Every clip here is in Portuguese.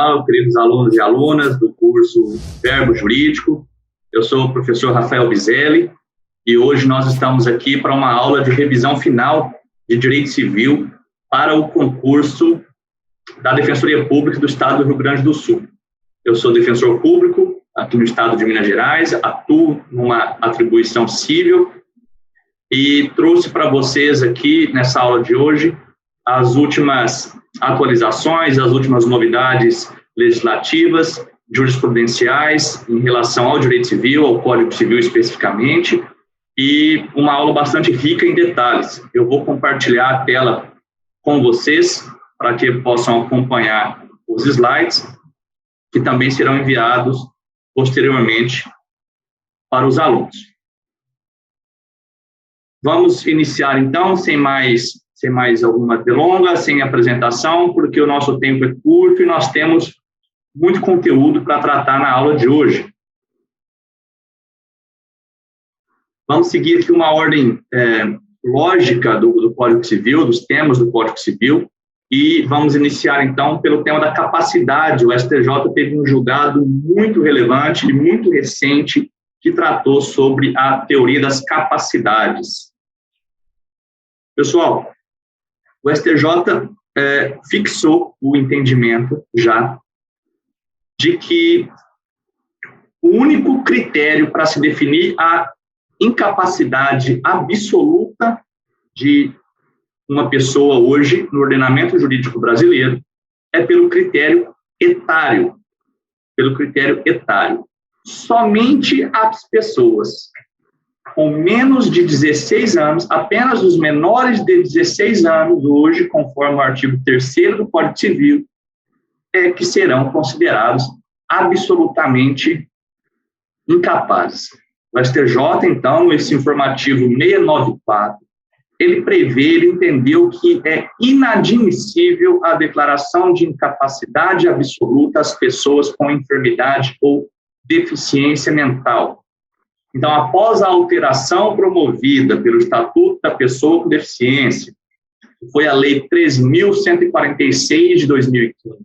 pessoal, queridos alunos e alunas do curso Verbo Jurídico. Eu sou o professor Rafael Bizelli e hoje nós estamos aqui para uma aula de revisão final de Direito Civil para o concurso da Defensoria Pública do Estado do Rio Grande do Sul. Eu sou defensor público aqui no estado de Minas Gerais, atuo numa atribuição civil e trouxe para vocês aqui nessa aula de hoje as últimas atualizações, as últimas novidades legislativas, jurisprudenciais em relação ao direito civil, ao Código Civil especificamente, e uma aula bastante rica em detalhes. Eu vou compartilhar a tela com vocês para que possam acompanhar os slides, que também serão enviados posteriormente para os alunos. Vamos iniciar então, sem mais alguma delonga, sem apresentação, porque o nosso tempo é curto e nós temos muito conteúdo para tratar na aula de hoje. Vamos seguir aqui uma ordem lógica do Código Civil, dos temas do Código Civil, e vamos iniciar então pelo tema da capacidade. O STJ teve um julgado muito relevante e muito recente que tratou sobre a teoria das capacidades. Pessoal, o STJ fixou o entendimento já de que o único critério para se definir a incapacidade absoluta de uma pessoa hoje no ordenamento jurídico brasileiro é pelo critério etário. Somente as pessoas com menos de 16 anos, apenas os menores de 16 anos hoje, conforme o artigo 3º do Código Civil, que serão considerados absolutamente incapazes. O STJ, então, esse informativo 694, ele entendeu que é inadmissível a declaração de incapacidade absoluta às pessoas com enfermidade ou deficiência mental. Então, após a alteração promovida pelo Estatuto da Pessoa com Deficiência, que foi a Lei 3.146 de 2015,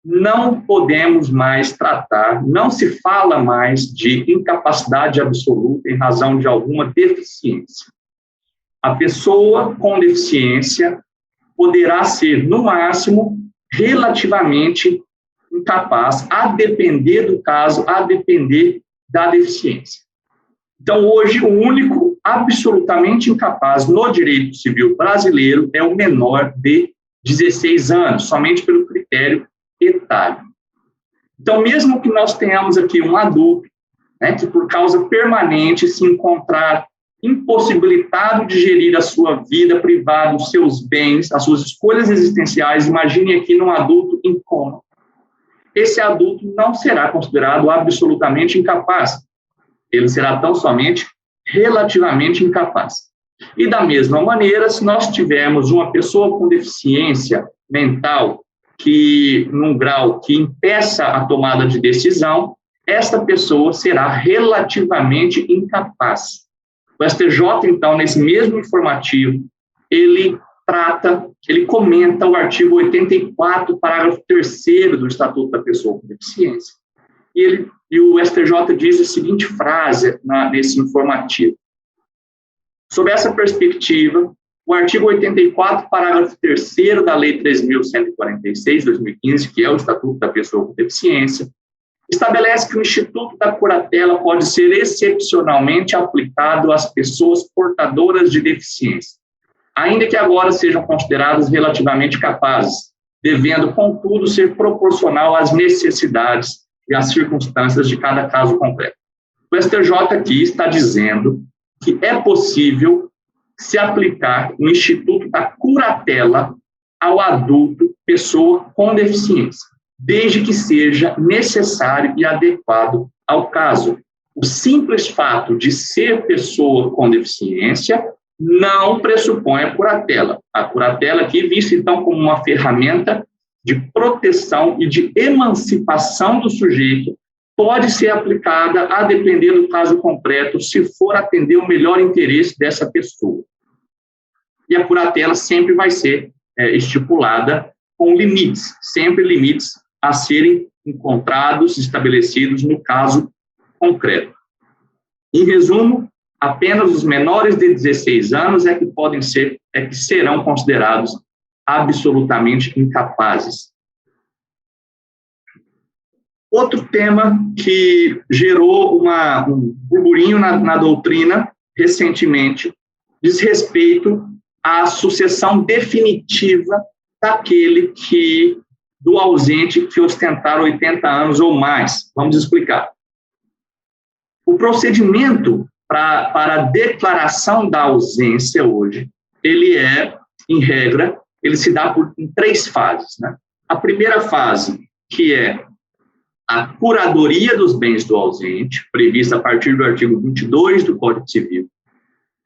não podemos mais tratar, não se fala mais de incapacidade absoluta em razão de alguma deficiência. A pessoa com deficiência poderá ser, no máximo, relativamente incapaz, a depender do caso, a depender da deficiência. Então, hoje, o único absolutamente incapaz no direito civil brasileiro é o menor de 16 anos, somente pelo critério etário. Então, mesmo que nós tenhamos aqui um adulto, que por causa permanente se encontrar impossibilitado de gerir a sua vida privada, os seus bens, as suas escolhas existenciais, imagine aqui num adulto em coma. Esse adulto não será considerado absolutamente incapaz. Ele será tão somente relativamente incapaz. E da mesma maneira, se nós tivermos uma pessoa com deficiência mental que, num grau que impeça a tomada de decisão, esta pessoa será relativamente incapaz. O STJ, então, nesse mesmo informativo, ele comenta o artigo 84, parágrafo 3º do Estatuto da Pessoa com Deficiência. E o STJ diz a seguinte frase nesse informativo. Sob essa perspectiva, o artigo 84, parágrafo 3º da Lei 3.146, de 2015, que é o Estatuto da Pessoa com Deficiência, estabelece que o Instituto da Curatela pode ser excepcionalmente aplicado às pessoas portadoras de deficiência, ainda que agora sejam consideradas relativamente capazes, devendo, contudo, ser proporcional às necessidades e às circunstâncias de cada caso concreto. O STJ aqui está dizendo que é possível se aplicar o Instituto da Curatela ao adulto, pessoa com deficiência, desde que seja necessário e adequado ao caso. O simples fato de ser pessoa com deficiência não pressupõe a curatela. A curatela aqui vista, então, como uma ferramenta de proteção e de emancipação do sujeito, pode ser aplicada a depender do caso concreto, se for atender o melhor interesse dessa pessoa. E a curatela sempre vai ser estipulada com limites, sempre limites a serem encontrados, estabelecidos no caso concreto. Em resumo, apenas os menores de 16 anos é que serão considerados absolutamente incapazes. Outro tema que gerou um burburinho na doutrina recentemente diz respeito à sucessão definitiva do ausente que ostentar 80 anos ou mais. Vamos explicar. O procedimento para a declaração da ausência hoje, ele em regra, ele se dá em 3 fases, né? A primeira fase, que é a curadoria dos bens do ausente, prevista a partir do artigo 22 do Código Civil.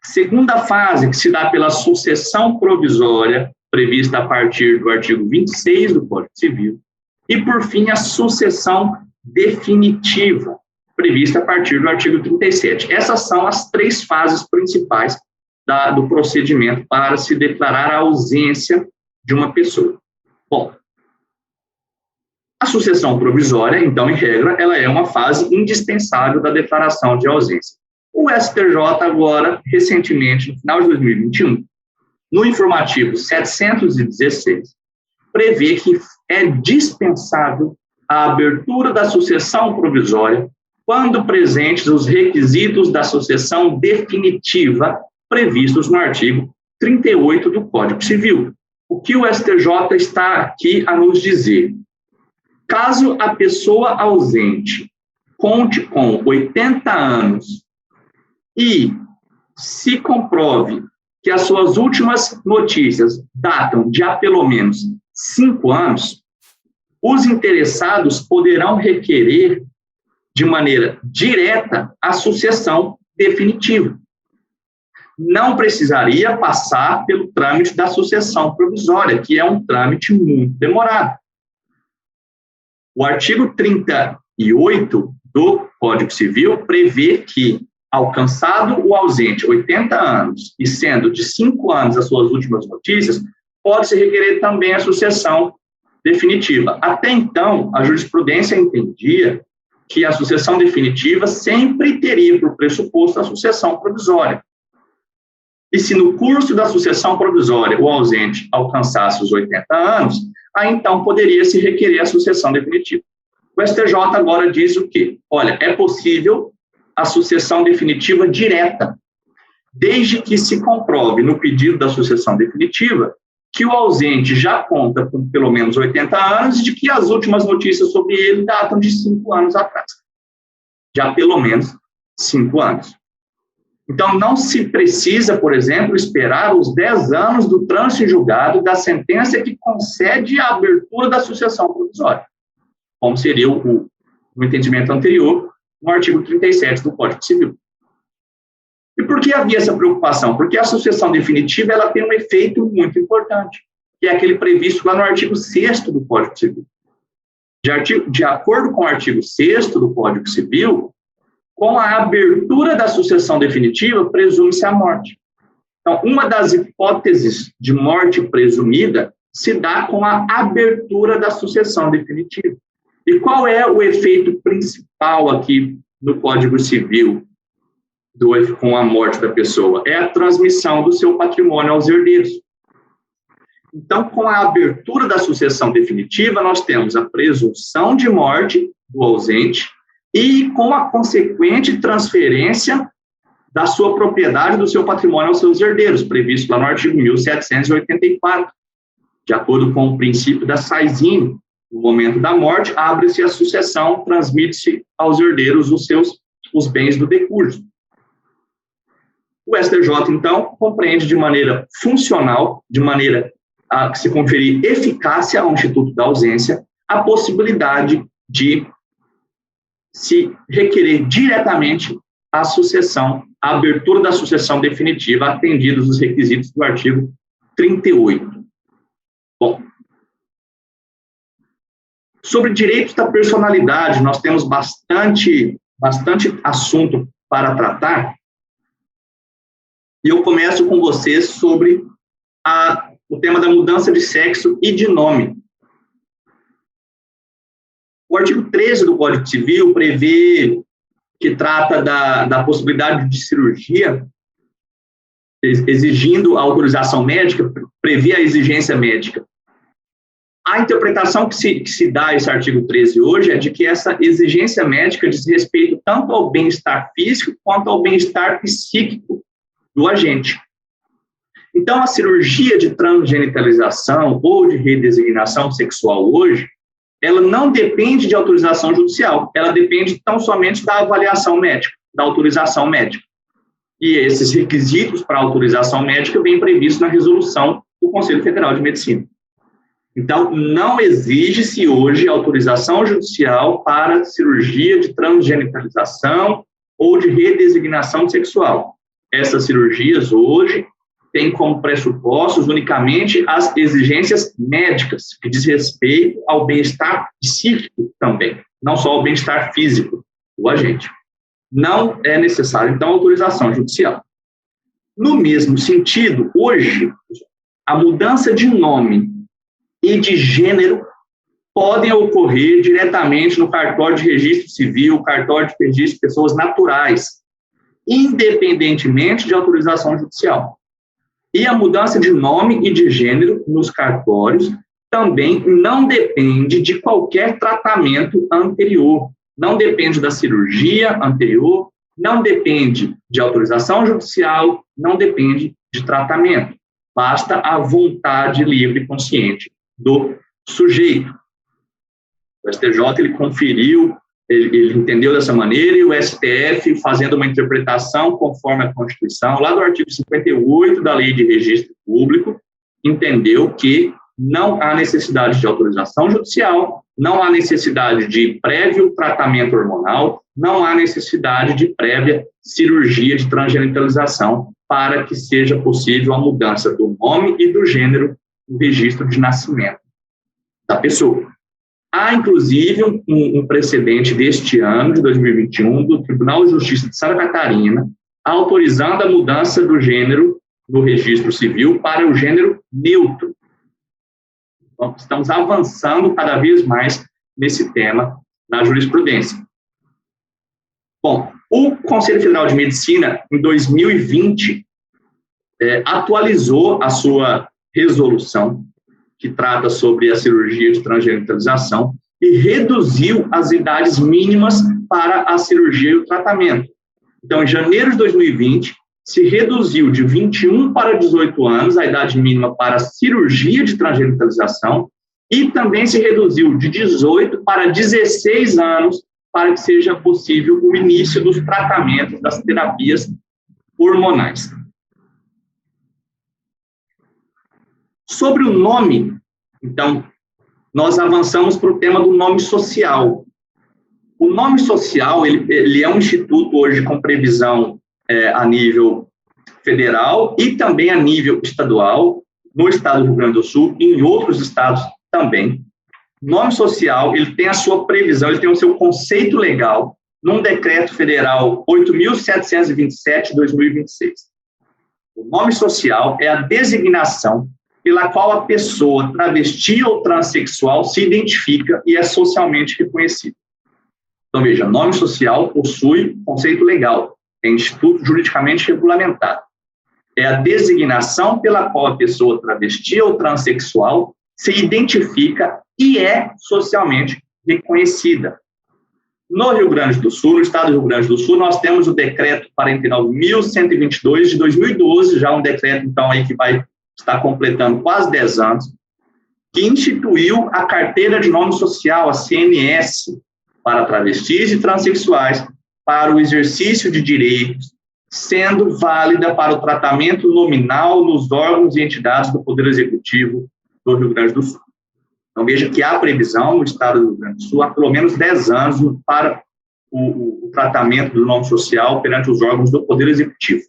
Segunda fase, que se dá pela sucessão provisória, prevista a partir do artigo 26 do Código Civil. E, por fim, a sucessão definitiva, prevista a partir do artigo 37. Essas são as 3 fases principais do procedimento para se declarar a ausência de uma pessoa. Bom, a sucessão provisória, então, em regra, ela é uma fase indispensável da declaração de ausência. O STJ agora, recentemente, no final de 2021, no informativo 716, prevê que é dispensável a abertura da sucessão provisória quando presentes os requisitos da sucessão definitiva previstos no artigo 38 do Código Civil. O que o STJ está aqui a nos dizer? Caso a pessoa ausente conte com 80 anos e se comprove que as suas últimas notícias datam de há pelo menos 5 anos, os interessados poderão requerer de maneira direta a sucessão definitiva. Não precisaria passar pelo trâmite da sucessão provisória, que é um trâmite muito demorado. O artigo 38 do Código Civil prevê que, alcançado o ausente 80 anos e sendo de 5 anos as suas últimas notícias, pode-se requerer também a sucessão definitiva. Até então, a jurisprudência entendia que a sucessão definitiva sempre teria por pressuposto a sucessão provisória. E se no curso da sucessão provisória o ausente alcançasse os 80 anos, aí então poderia se requerer a sucessão definitiva. O STJ agora diz o quê? Olha, é possível a sucessão definitiva direta, desde que se comprove no pedido da sucessão definitiva que o ausente já conta com pelo menos 80 anos e de que as últimas notícias sobre ele datam de 5 anos atrás. Já pelo menos 5 anos. Então, não se precisa, por exemplo, esperar os 10 anos do trânsito em julgado da sentença que concede a abertura da sucessão provisória, como seria no entendimento anterior, no artigo 37 do Código Civil. E por que havia essa preocupação? Porque a sucessão definitiva ela tem um efeito muito importante, que é aquele previsto lá no artigo 6º do Código Civil. De acordo com o artigo 6º do Código Civil, com a abertura da sucessão definitiva, presume-se a morte. Então, uma das hipóteses de morte presumida se dá com a abertura da sucessão definitiva. E qual é o efeito principal aqui no Código Civil com a morte da pessoa? É a transmissão do seu patrimônio aos herdeiros. Então, com a abertura da sucessão definitiva, nós temos a presunção de morte do ausente e com a consequente transferência da sua propriedade, do seu patrimônio aos seus herdeiros, previsto lá no artigo 1784. De acordo com o princípio da Saizine, no momento da morte, abre-se a sucessão, transmite-se aos herdeiros os bens do decurso. O STJ, então, compreende de maneira funcional, de maneira a se conferir eficácia ao Instituto da Ausência, a possibilidade de se requerer diretamente a sucessão, a abertura da sucessão definitiva, atendidos os requisitos do artigo 38. Bom, sobre direitos da personalidade, nós temos bastante assunto para tratar, e eu começo com vocês sobre o tema da mudança de sexo e de nome. O artigo 13 do Código Civil prevê que trata da possibilidade de cirurgia, exigindo a autorização médica, prevê a exigência médica. A interpretação que se dá a esse artigo 13 hoje é de que essa exigência médica diz respeito tanto ao bem-estar físico quanto ao bem-estar psíquico do agente. Então, a cirurgia de transgenitalização ou de redesignação sexual hoje, ela não depende de autorização judicial, ela depende tão somente da avaliação médica, da autorização médica. E esses requisitos para autorização médica vêm previstos na resolução do Conselho Federal de Medicina. Então, não exige-se hoje autorização judicial para cirurgia de transgenitalização ou de redesignação sexual. Essas cirurgias hoje têm como pressupostos unicamente as exigências médicas, que diz respeito ao bem-estar psíquico também, não só ao bem-estar físico do agente. Não é necessário, então, autorização judicial. No mesmo sentido, hoje, a mudança de nome e de gênero podem ocorrer diretamente no cartório de registro civil, cartório de registro de pessoas naturais, independentemente de autorização judicial. E a mudança de nome e de gênero nos cartórios também não depende de qualquer tratamento anterior, não depende da cirurgia anterior, não depende de autorização judicial, não depende de tratamento. Basta a vontade livre e consciente do sujeito. O STJ, ele conferiu, ele entendeu dessa maneira, e o STF, fazendo uma interpretação conforme a Constituição, lá do artigo 58 da Lei de Registro Público, entendeu que não há necessidade de autorização judicial, não há necessidade de prévio tratamento hormonal, não há necessidade de prévia cirurgia de transgenitalização para que seja possível a mudança do nome e do gênero no registro de nascimento da pessoa. Há, inclusive, um precedente deste ano, de 2021, do Tribunal de Justiça de Santa Catarina, autorizando a mudança do gênero no registro civil para o gênero neutro. Então, estamos avançando cada vez mais nesse tema na jurisprudência. Bom, o Conselho Federal de Medicina, em 2020, atualizou a sua resolução, que trata sobre a cirurgia de transgenitalização, e reduziu as idades mínimas para a cirurgia e o tratamento. Então, em janeiro de 2020, se reduziu de 21 para 18 anos a idade mínima para a cirurgia de transgenitalização, e também se reduziu de 18 para 16 anos para que seja possível o início dos tratamentos das terapias hormonais. Sobre o nome, então, nós avançamos para o tema do nome social. O nome social, ele é um instituto hoje com previsão a nível federal e também a nível estadual, no estado do Rio Grande do Sul e em outros estados também. Nome social, ele tem a sua previsão, ele tem o seu conceito legal num decreto federal 8.727 de 2026. O nome social é a designação pela qual a pessoa travesti ou transexual se identifica e é socialmente reconhecida. Então, veja, nome social possui conceito legal, é instituto juridicamente regulamentado. É a designação pela qual a pessoa travesti ou transexual se identifica e é socialmente reconhecida. No Rio Grande do Sul, no estado do Rio Grande do Sul, nós temos o decreto 49.122 de 2012, já um decreto, então, aí que vai estar completando quase 10 anos, que instituiu a Carteira de Nome Social, a CNS, para travestis e transexuais, para o exercício de direitos, sendo válida para o tratamento nominal nos órgãos e entidades do Poder Executivo do Rio Grande do Sul. Então, veja que há previsão no estado do Rio Grande do Sul há pelo menos 10 anos para o tratamento do nome social perante os órgãos do Poder Executivo.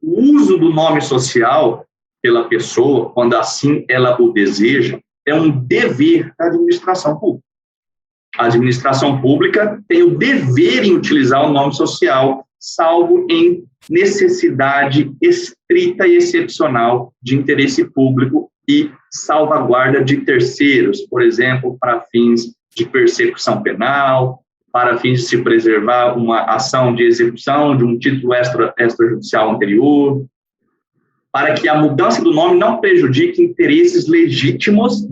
O uso do nome social pela pessoa, quando assim ela o deseja, é um dever da administração pública. A administração pública tem o dever em utilizar o nome social, salvo em necessidade estrita e excepcional de interesse público e salvaguarda de terceiros, por exemplo, para fins de persecução penal, para fins de se preservar uma ação de execução de um título extrajudicial anterior, para que a mudança do nome não prejudique interesses legítimos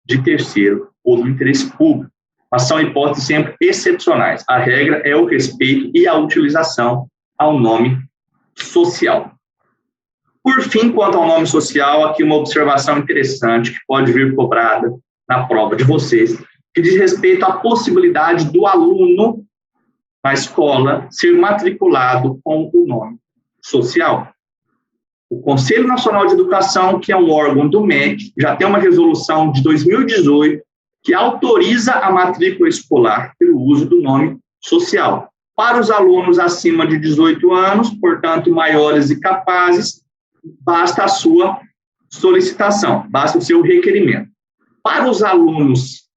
de terceiro ou do interesse público, mas são hipóteses sempre excepcionais. A regra é o respeito e a utilização ao nome social. Por fim, quanto ao nome social, aqui uma observação interessante que pode vir cobrada na prova de vocês, que diz respeito à possibilidade do aluno na escola ser matriculado com o nome social. O Conselho Nacional de Educação, que é um órgão do MEC, já tem uma resolução de 2018 que autoriza a matrícula escolar pelo uso do nome social. Para os alunos acima de 18 anos, portanto, maiores e capazes, basta a sua solicitação, basta o seu requerimento. Para os alunos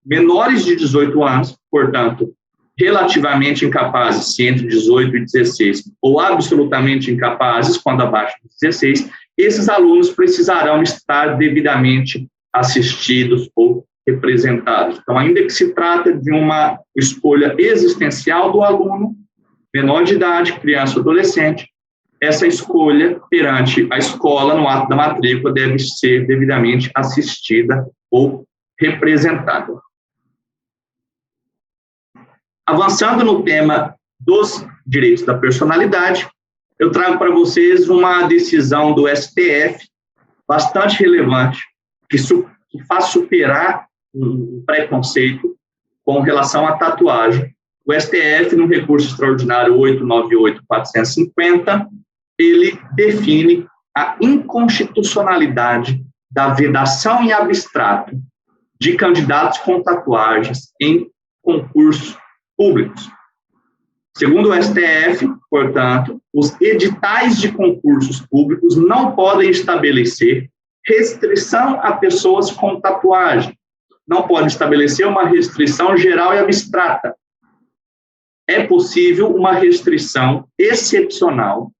menores de 18 anos, portanto, relativamente incapazes, se entre 18 e 16, ou absolutamente incapazes, quando abaixo de 16, esses alunos precisarão estar devidamente assistidos ou representados. Então, ainda que se trata de uma escolha existencial do aluno, menor de idade, criança ou adolescente, essa escolha perante a escola, no ato da matrícula, deve ser devidamente assistida ou representada. Avançando no tema dos direitos da personalidade, eu trago para vocês uma decisão do STF bastante relevante, que faz superar um preconceito com relação à tatuagem. O STF, no recurso extraordinário 898-450, ele define a inconstitucionalidade da vedação em abstrato de candidatos com tatuagens em concursos públicos. Segundo o STF, portanto, os editais de concursos públicos não podem estabelecer restrição a pessoas com tatuagem, não podem estabelecer uma restrição geral e abstrata. É possível uma restrição excepcional,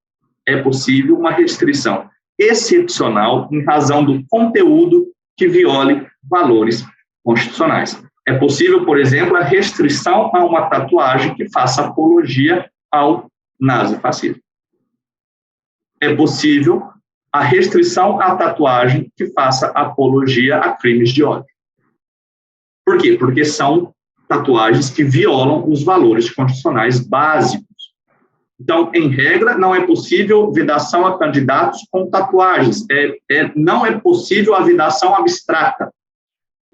em razão do conteúdo que viole valores constitucionais. É possível, por exemplo, a restrição a uma tatuagem que faça apologia ao nazifascismo. É possível a restrição à tatuagem que faça apologia a crimes de ódio. Por quê? Porque são tatuagens que violam os valores constitucionais básicos. Então, em regra, não é possível vedação a candidatos com tatuagens. Não é possível a vedação abstrata,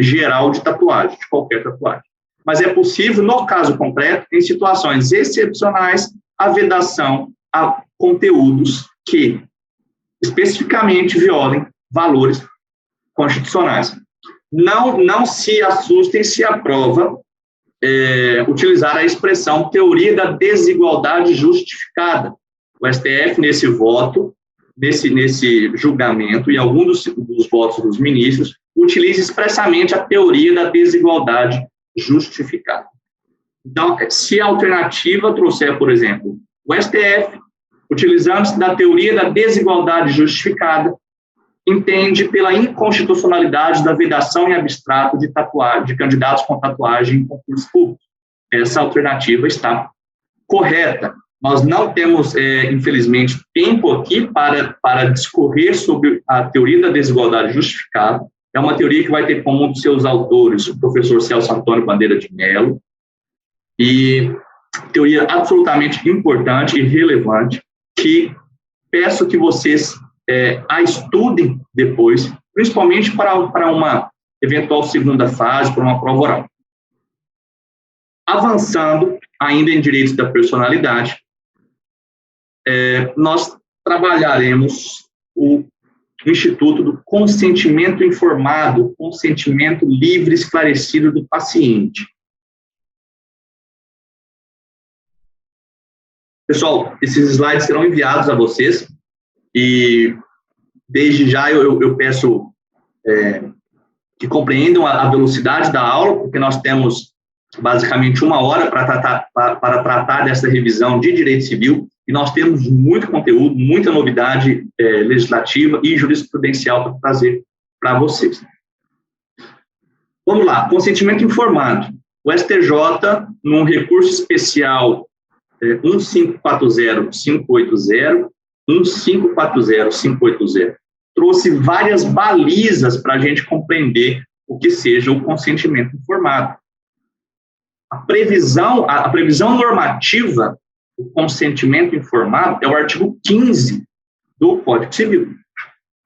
geral de tatuagem, de qualquer tatuagem. Mas é possível, no caso concreto, em situações excepcionais, a vedação a conteúdos que especificamente violem valores constitucionais. Não se assustem se a prova utilizar a expressão teoria da desigualdade justificada. O STF, nesse voto, nesse julgamento, e algum dos votos dos ministros, utiliza expressamente a teoria da desigualdade justificada. Então, se a alternativa trouxer, por exemplo, o STF, utilizando-se da teoria da desigualdade justificada, entende pela inconstitucionalidade da vedação em abstrato de tatuagem, de candidatos com tatuagem em concursos públicos. Essa alternativa está correta. Nós não temos, infelizmente, tempo aqui para discorrer sobre a teoria da desigualdade justificada. É uma teoria que vai ter como um dos seus autores o professor Celso Antônio Bandeira de Mello, e teoria absolutamente importante e relevante, que peço que vocês a estudem depois, principalmente para uma eventual segunda fase, para uma prova oral. Avançando ainda em direitos da personalidade, nós trabalharemos o Instituto do Consentimento Informado, consentimento livre e esclarecido do paciente. Pessoal, esses slides serão enviados a vocês, e desde já eu peço que compreendam a velocidade da aula, porque nós temos basicamente 1 hora para tratar dessa revisão de direito civil, e nós temos muito conteúdo, muita novidade legislativa e jurisprudencial para trazer para vocês. Vamos lá, consentimento informado. O STJ, num recurso especial 1540-580, 1540-580, trouxe várias balizas para a gente compreender o que seja o consentimento informado. A previsão normativa do consentimento informado é o artigo 15 do Código Civil.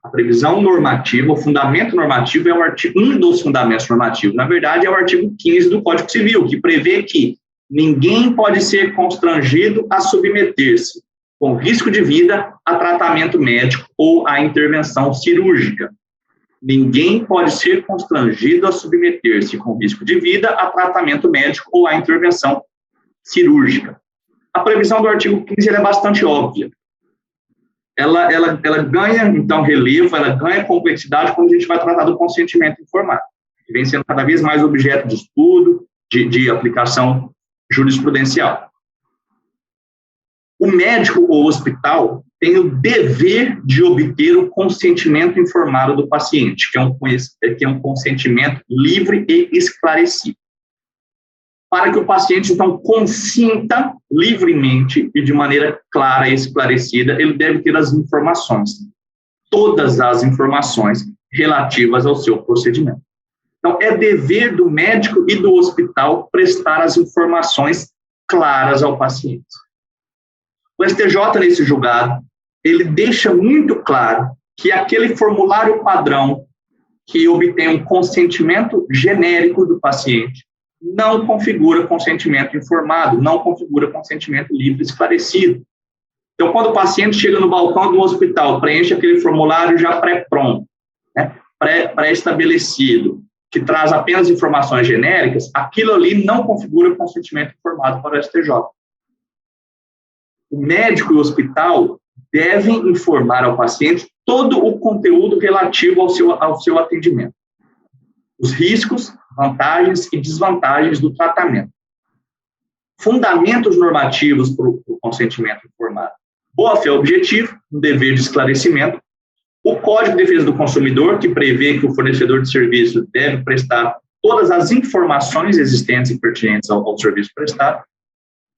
A previsão normativa, o fundamento normativo é um dos fundamentos normativos. Na verdade, é o artigo 15 do Código Civil, que prevê que ninguém pode ser constrangido a submeter-se, com risco de vida, a tratamento médico ou a intervenção cirúrgica. Ninguém pode ser constrangido a submeter-se, com risco de vida, a tratamento médico ou a intervenção cirúrgica. A previsão do artigo 15 é bastante óbvia. Ela ganha, então, relevo, ela ganha complexidade quando a gente vai tratar do consentimento informado, que vem sendo cada vez mais objeto de estudo, de aplicação jurisprudencial. O médico ou hospital tem o dever de obter o consentimento informado do paciente, que é um consentimento livre e esclarecido. Para que o paciente, então, consinta livremente e de maneira clara e esclarecida, ele deve ter as informações, todas as informações relativas ao seu procedimento. Então, é dever do médico e do hospital prestar as informações claras ao paciente. O STJ, nesse julgado, ele deixa muito claro que aquele formulário padrão que obtém um consentimento genérico do paciente não configura consentimento informado, não configura consentimento livre e esclarecido. Então, quando o paciente chega no balcão do hospital, preenche aquele formulário já pré-pronto, né, pré-estabelecido, que traz apenas informações genéricas, aquilo ali não configura consentimento informado para o STJ. O médico e o hospital devem informar ao paciente todo o conteúdo relativo ao seu atendimento. Os riscos, vantagens e desvantagens do tratamento. Fundamentos normativos para o consentimento informado. Boa-fé objetiva, um dever de esclarecimento. O Código de Defesa do Consumidor, que prevê que o fornecedor de serviço deve prestar todas as informações existentes e pertinentes ao serviço prestado.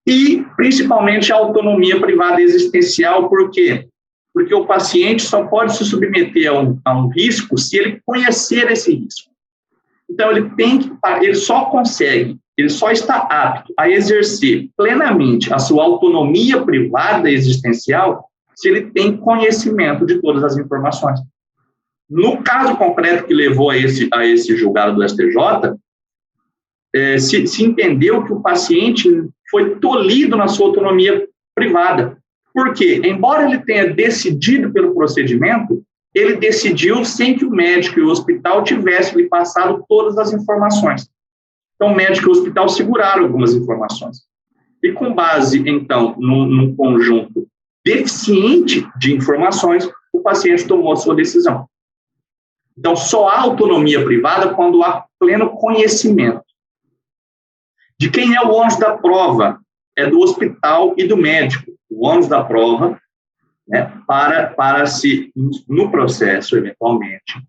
E, principalmente, a autonomia privada existencial. Por quê? Porque o paciente só pode se submeter a um risco se ele conhecer esse risco. Então, ele só está apto a exercer plenamente a sua autonomia privada existencial se ele tem conhecimento de todas as informações. No caso concreto que levou a esse julgado do STJ, se entendeu que o paciente foi tolhido na sua autonomia privada. Por quê? Embora ele tenha decidido pelo procedimento, ele decidiu sem que o médico e o hospital tivessem lhe passado todas as informações. Então, o médico e o hospital seguraram algumas informações. E com base, então, num conjunto deficiente de informações, o paciente tomou a sua decisão. Então, só há autonomia privada quando há pleno conhecimento. De quem é o ônus da prova? É do hospital e do médico. O ônus da prova, né, para se, no processo, eventualmente,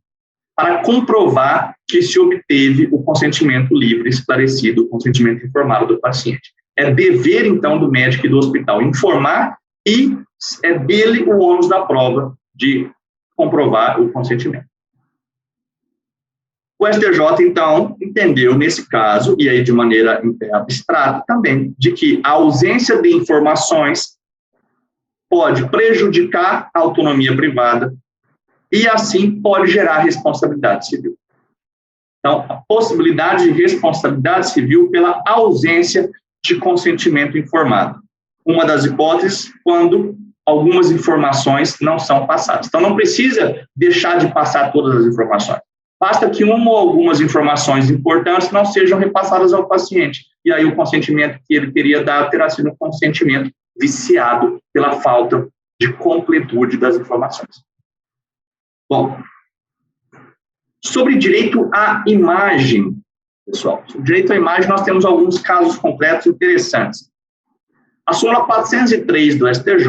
para comprovar que se obteve o consentimento livre, esclarecido, o consentimento informado do paciente. É dever, então, do médico e do hospital informar e é dele o ônus da prova de comprovar o consentimento. O STJ, então, entendeu nesse caso, e aí de maneira abstrata também, de que a ausência de informações pode prejudicar a autonomia privada e, assim, pode gerar responsabilidade civil. Então, a possibilidade de responsabilidade civil pela ausência de consentimento informado. Uma das hipóteses, quando algumas informações não são passadas. Então, não precisa deixar de passar todas as informações. Basta que uma ou algumas informações importantes não sejam repassadas ao paciente. E aí o consentimento que ele teria dado terá sido um consentimento viciado pela falta de completude das informações. Bom, sobre direito à imagem, pessoal. Sobre direito à imagem, nós temos alguns casos concretos interessantes. A súmula 403 do STJ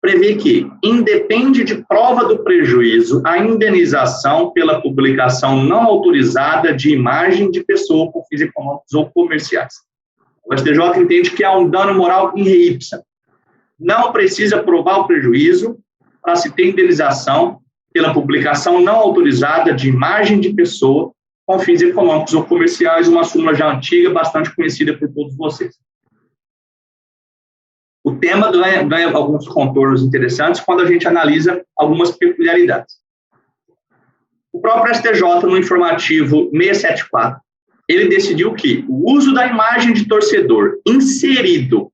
prevê que independe de prova do prejuízo a indenização pela publicação não autorizada de imagem de pessoa com fins econômicos ou comerciais. O STJ entende que há um dano moral in re ipsa. Não precisa provar o prejuízo para se ter indenização pela publicação não autorizada de imagem de pessoa com fins econômicos ou comerciais, uma súmula já antiga, bastante conhecida por todos vocês. O tema ganha alguns contornos interessantes quando a gente analisa algumas peculiaridades. O próprio STJ, no informativo 674, ele decidiu que o uso da imagem de torcedor inserido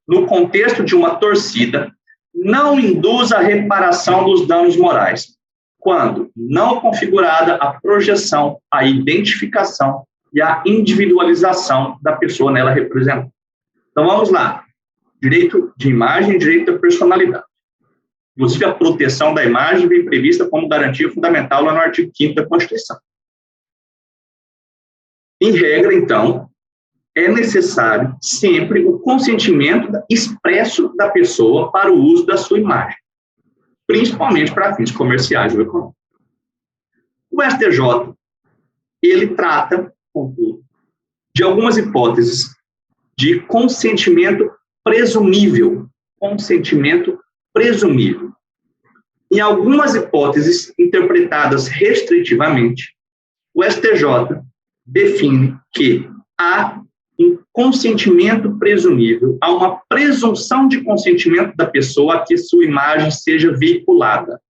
no contexto de uma torcida não induz a reparação dos danos morais, quando não configurada a projeção, a identificação e a individualização da pessoa nela representada. Então, vamos lá. Direito de imagem e direito da personalidade. Inclusive, a proteção da imagem vem prevista como garantia fundamental lá no artigo 5º da Constituição. Em regra, então, é necessário sempre o consentimento expresso da pessoa para o uso da sua imagem, principalmente para fins comerciais ou econômicos. O STJ, ele trata, contudo, de algumas hipóteses de consentimento presumível. Consentimento presumível. Em algumas hipóteses interpretadas restritivamente, o STJ define que há um consentimento presumível, há uma presunção de consentimento da pessoa a que sua imagem seja veiculada.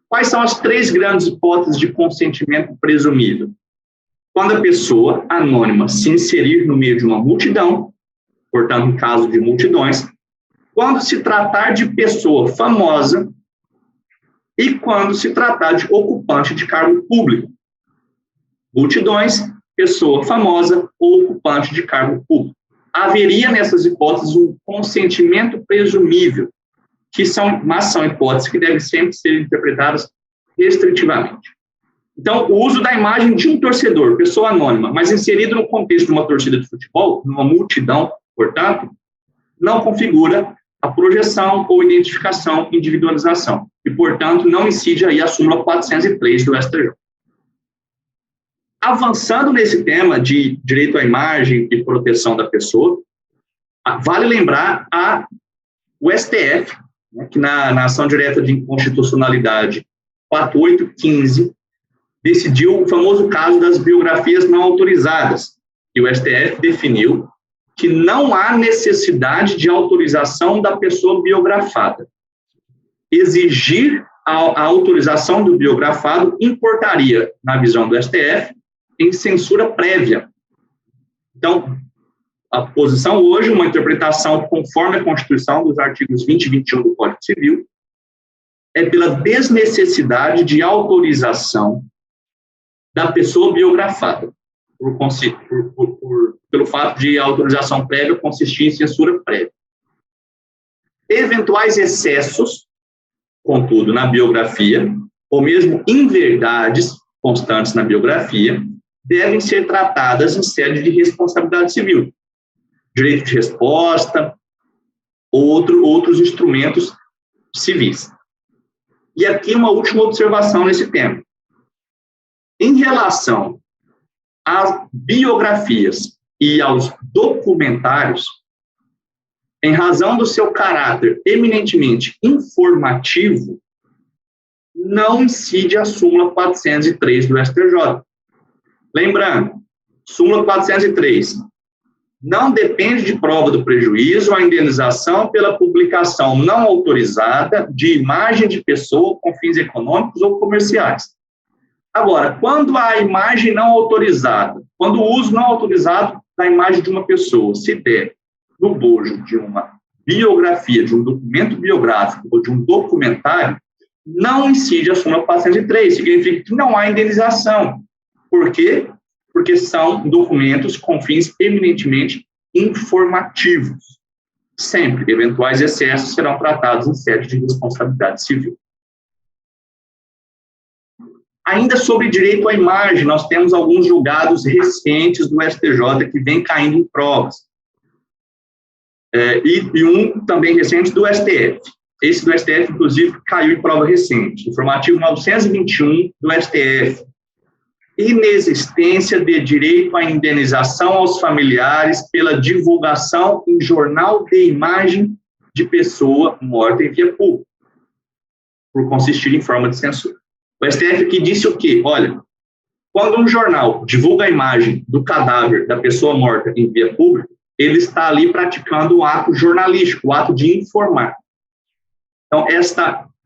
Quais são as 3 grandes hipóteses de consentimento presumível? Quando a pessoa anônima se inserir no meio de uma multidão, portanto, em caso de multidões, quando se tratar de pessoa famosa e quando se tratar de ocupante de cargo público. Multidões, pessoa famosa ou ocupante de cargo público. Haveria nessas hipóteses um consentimento presumível, mas são hipóteses que devem sempre ser interpretadas restritivamente. Então, o uso da imagem de um torcedor, pessoa anônima, mas inserido no contexto de uma torcida de futebol, numa multidão, portanto, não configura a projeção ou identificação, individualização, e, portanto, não incide aí a súmula 403 do STJ. Avançando nesse tema de direito à imagem e proteção da pessoa, vale lembrar o STF, que na ação direta de inconstitucionalidade 4815, decidiu o famoso caso das biografias não autorizadas, e o STF definiu que não há necessidade de autorização da pessoa biografada. Exigir a autorização do biografado importaria, na visão do STF, em censura prévia. Então, a posição hoje, uma interpretação conforme a Constituição dos artigos 20 e 21 do Código Civil, é pela desnecessidade de autorização da pessoa biografada, pelo fato de a autorização prévia consistir em censura prévia. Eventuais excessos, contudo, na biografia, ou mesmo inverdades constantes na biografia, devem ser tratadas em sede de responsabilidade civil, direito de resposta, outros instrumentos civis. E aqui uma última observação nesse tema. Em relação às biografias e aos documentários, em razão do seu caráter eminentemente informativo, não incide a súmula 403 do STJ. Lembrando, súmula 403, não depende de prova do prejuízo a indenização pela publicação não autorizada de imagem de pessoa com fins econômicos ou comerciais. Agora, quando a imagem não autorizada, quando o uso não autorizado da imagem de uma pessoa se der no bojo de uma biografia, de um documento biográfico ou de um documentário, não incide a súmula 403, significa que não há indenização. Por quê? Porque são documentos com fins eminentemente informativos. Sempre, eventuais excessos serão tratados em sede de responsabilidade civil. Ainda sobre direito à imagem, nós temos alguns julgados recentes do STJ que vem caindo em provas. E um também recente do STF. esse do STF, inclusive, caiu em prova recente, informativo 921 do STF. Inexistência de direito à indenização aos familiares pela divulgação em jornal de imagem de pessoa morta em via pública, por consistir em forma de censura. O STF aqui disse o quê? Olha, quando um jornal divulga a imagem do cadáver da pessoa morta em via pública, ele está ali praticando o ato jornalístico, o ato de informar. Então,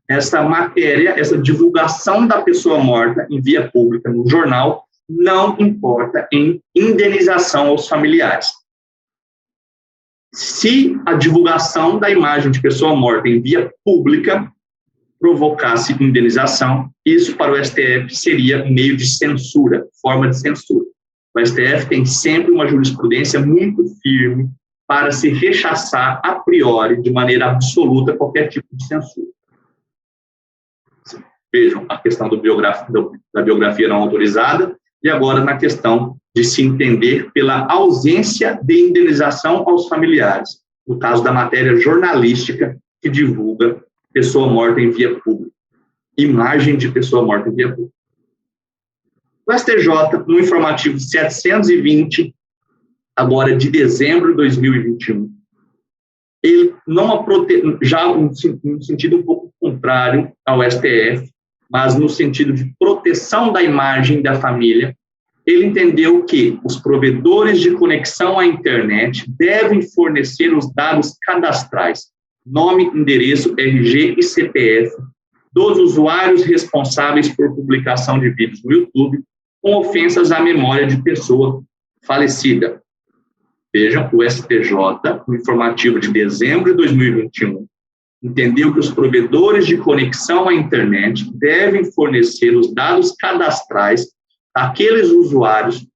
esta matéria, essa divulgação da pessoa morta em via pública no jornal, não importa em indenização aos familiares. Se a divulgação da imagem de pessoa morta em via pública provocasse indenização, isso para o STF seria meio de censura, forma de censura. O STF tem sempre uma jurisprudência muito firme para se rechaçar a priori, de maneira absoluta, qualquer tipo de censura. Vejam a questão da biografia não autorizada e agora na questão de se entender pela ausência de indenização aos familiares, no caso da matéria jornalística que divulga pessoa morta em via pública, imagem de pessoa morta em via pública. O STJ, no informativo 720, agora de dezembro de 2021, ele já no sentido um pouco contrário ao STF, mas no sentido de proteção da imagem da família, ele entendeu que os provedores de conexão à internet devem fornecer os dados cadastrais, nome, endereço, RG e CPF, dos usuários responsáveis por publicação de vídeos no YouTube com ofensas à memória de pessoa falecida. Vejam, o STJ, no informativo de dezembro de 2021, entendeu que os provedores de conexão à internet devem fornecer os dados cadastrais daqueles usuários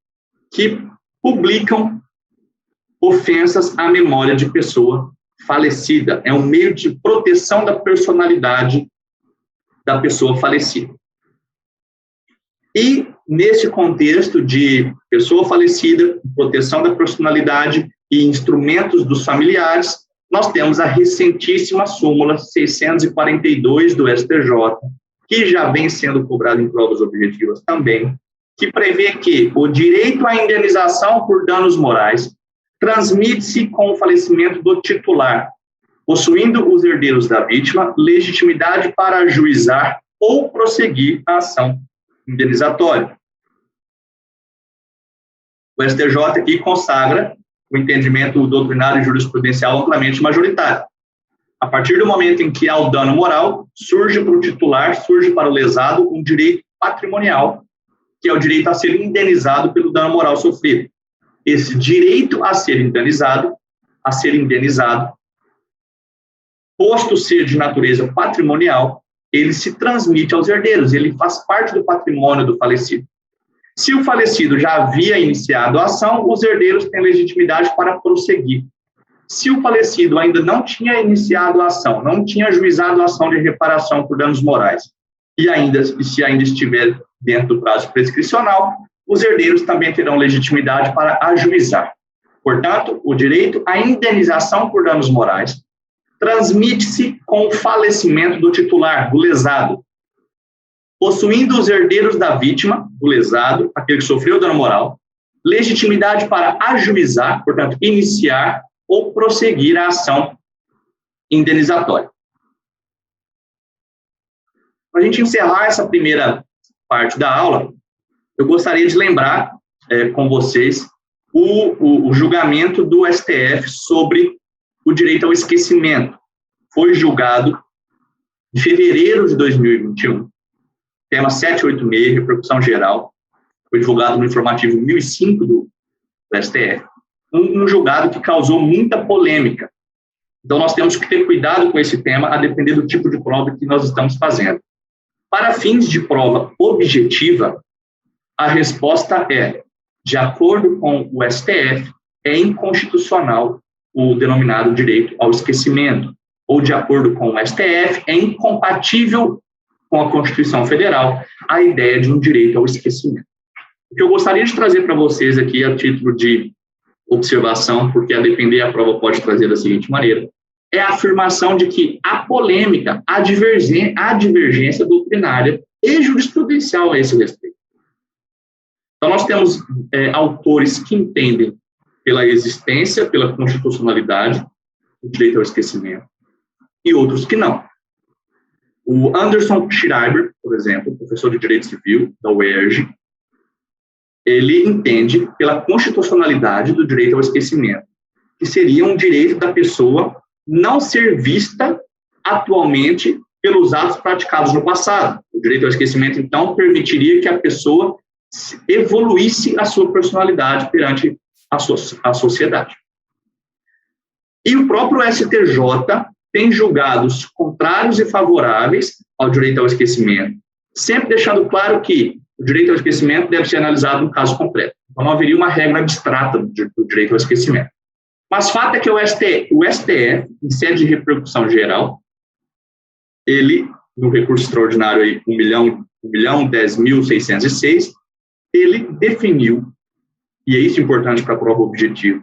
que publicam ofensas à memória de pessoa falecida. É um meio de proteção da personalidade da pessoa falecida. E, nesse contexto de pessoa falecida, proteção da personalidade e instrumentos dos familiares, nós temos a recentíssima súmula 642 do STJ, que já vem sendo cobrado em provas objetivas também, que prevê que o direito à indenização por danos morais transmite-se com o falecimento do titular, possuindo os herdeiros da vítima legitimidade para ajuizar ou prosseguir a ação indenizatória. O STJ aqui consagra o entendimento doutrinário e jurisprudencial amplamente majoritário. A partir do momento em que há o dano moral, surge para o titular, surge para o lesado um direito patrimonial, que é o direito a ser indenizado pelo dano moral sofrido. Esse direito a ser indenizado, posto ser de natureza patrimonial, ele se transmite aos herdeiros, ele faz parte do patrimônio do falecido. Se o falecido já havia iniciado a ação, os herdeiros têm legitimidade para prosseguir. Se o falecido ainda não tinha iniciado a ação, não tinha ajuizado a ação de reparação por danos morais, se ainda estiver dentro do prazo prescricional, os herdeiros também terão legitimidade para ajuizar. Portanto, o direito à indenização por danos morais transmite-se com o falecimento do titular, do lesado, possuindo os herdeiros da vítima, do lesado, aquele que sofreu dano moral, legitimidade para ajuizar, portanto, iniciar ou prosseguir a ação indenizatória. Para a gente encerrar essa primeira parte da aula, eu gostaria de lembrar com vocês o julgamento do STF sobre o direito ao esquecimento. Foi julgado em fevereiro de 2021, tema 786, repercussão geral, foi divulgado no informativo 1005 do STF, um julgado que causou muita polêmica. Então, nós temos que ter cuidado com esse tema, a depender do tipo de prova que nós estamos fazendo. Para fins de prova objetiva, a resposta é, de acordo com o STF, é inconstitucional o denominado direito ao esquecimento, ou de acordo com o STF, é incompatível com a Constituição Federal a ideia de um direito ao esquecimento. O que eu gostaria de trazer para vocês aqui, a título de observação, porque a depender a prova pode trazer da seguinte maneira, é a afirmação de que há polêmica, há divergência doutrinária e jurisprudencial a esse respeito. Então, nós temos autores que entendem pela existência, pela constitucionalidade, o direito ao esquecimento, e outros que não. O Anderson Schreiber, por exemplo, professor de Direito Civil da UERJ, ele entende pela constitucionalidade do direito ao esquecimento, que seria um direito da pessoa não ser vista atualmente pelos atos praticados no passado. O direito ao esquecimento, então, permitiria que a pessoa evoluísse a sua personalidade perante a sociedade. E o próprio STJ tem julgados contrários e favoráveis ao direito ao esquecimento, sempre deixando claro que o direito ao esquecimento deve ser analisado no caso concreto. Então, não haveria uma regra abstrata do direito ao esquecimento. Mas fato é que o STF, em sede de repercussão geral, ele, no recurso extraordinário aí, 1.010.606, ele definiu, e é isso importante para a prova objetiva,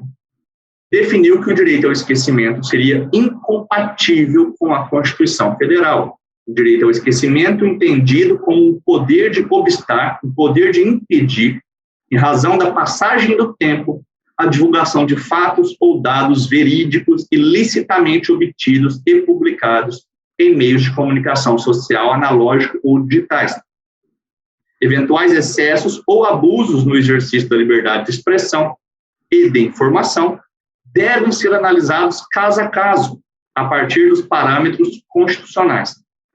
definiu que o direito ao esquecimento seria incompatível com a Constituição Federal. O direito ao esquecimento entendido como um poder de obstar, um poder de impedir, em razão da passagem do tempo, a divulgação de fatos ou dados verídicos ilicitamente obtidos e publicados em meios de comunicação social analógico ou digitais. Eventuais excessos ou abusos no exercício da liberdade de expressão e de informação devem ser analisados caso a caso, a partir dos parâmetros constitucionais,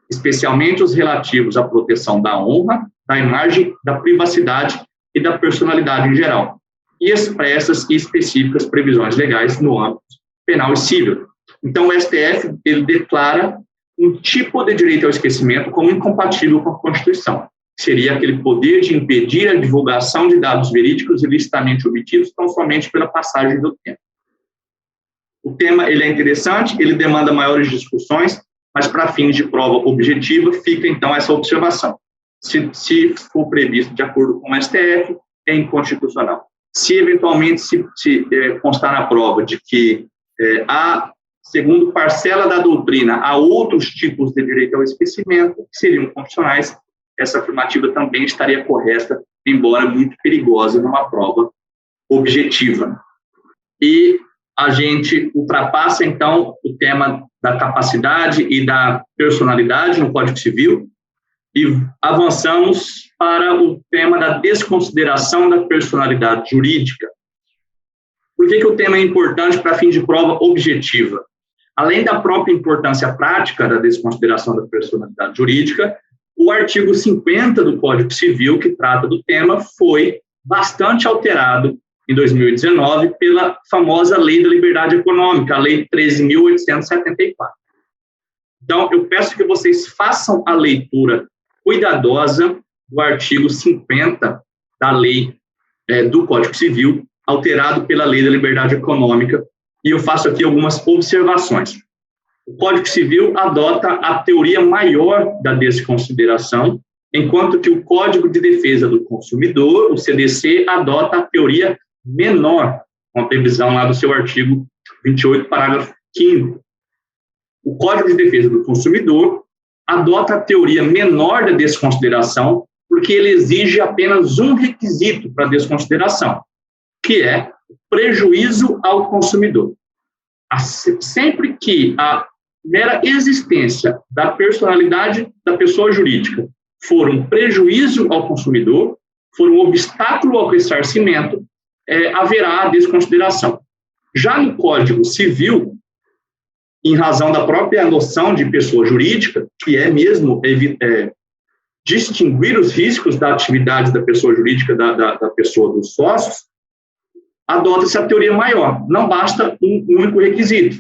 especialmente os relativos à proteção da honra, da imagem, da privacidade e da personalidade em geral, e expressas e específicas previsões legais no âmbito penal e civil. Então, o STF ele declara um tipo de direito ao esquecimento como incompatível com a Constituição. Seria aquele poder de impedir a divulgação de dados verídicos ilicitamente obtidos tão somente pela passagem do tempo. O tema ele é interessante, ele demanda maiores discussões, mas para fins de prova objetiva fica então essa observação. Se for previsto de acordo com o STF, é inconstitucional. Se eventualmente se constar na prova de que há, segundo parcela da doutrina, há outros tipos de direito ao esquecimento que seriam constitucionais, essa afirmativa também estaria correta, embora muito perigosa numa prova objetiva. E a gente ultrapassa, então, o tema da capacidade e da personalidade no Código Civil e avançamos para o tema da desconsideração da personalidade jurídica. Por que o tema é importante para fim de prova objetiva? Além da própria importância prática da desconsideração da personalidade jurídica, o artigo 50 do Código Civil, que trata do tema, foi bastante alterado em 2019 pela famosa Lei da Liberdade Econômica, a Lei 13.874. Então, eu peço que vocês façam a leitura cuidadosa do artigo 50 da Lei do Código Civil, alterado pela Lei da Liberdade Econômica, e eu faço aqui algumas observações. O Código Civil adota a teoria maior da desconsideração, enquanto que o Código de Defesa do Consumidor, o CDC, adota a teoria menor, com a previsão lá do seu artigo 28, parágrafo 5º. O Código de Defesa do Consumidor adota a teoria menor da desconsideração, porque ele exige apenas um requisito para a desconsideração, que é prejuízo ao consumidor. Sempre que a mera existência da personalidade da pessoa jurídica for um prejuízo ao consumidor, for um obstáculo ao ressarcimento, haverá a desconsideração. Já no Código Civil, em razão da própria noção de pessoa jurídica, que é mesmo distinguir os riscos da atividade da pessoa jurídica da pessoa dos sócios, adota-se a teoria maior. Não basta um único requisito.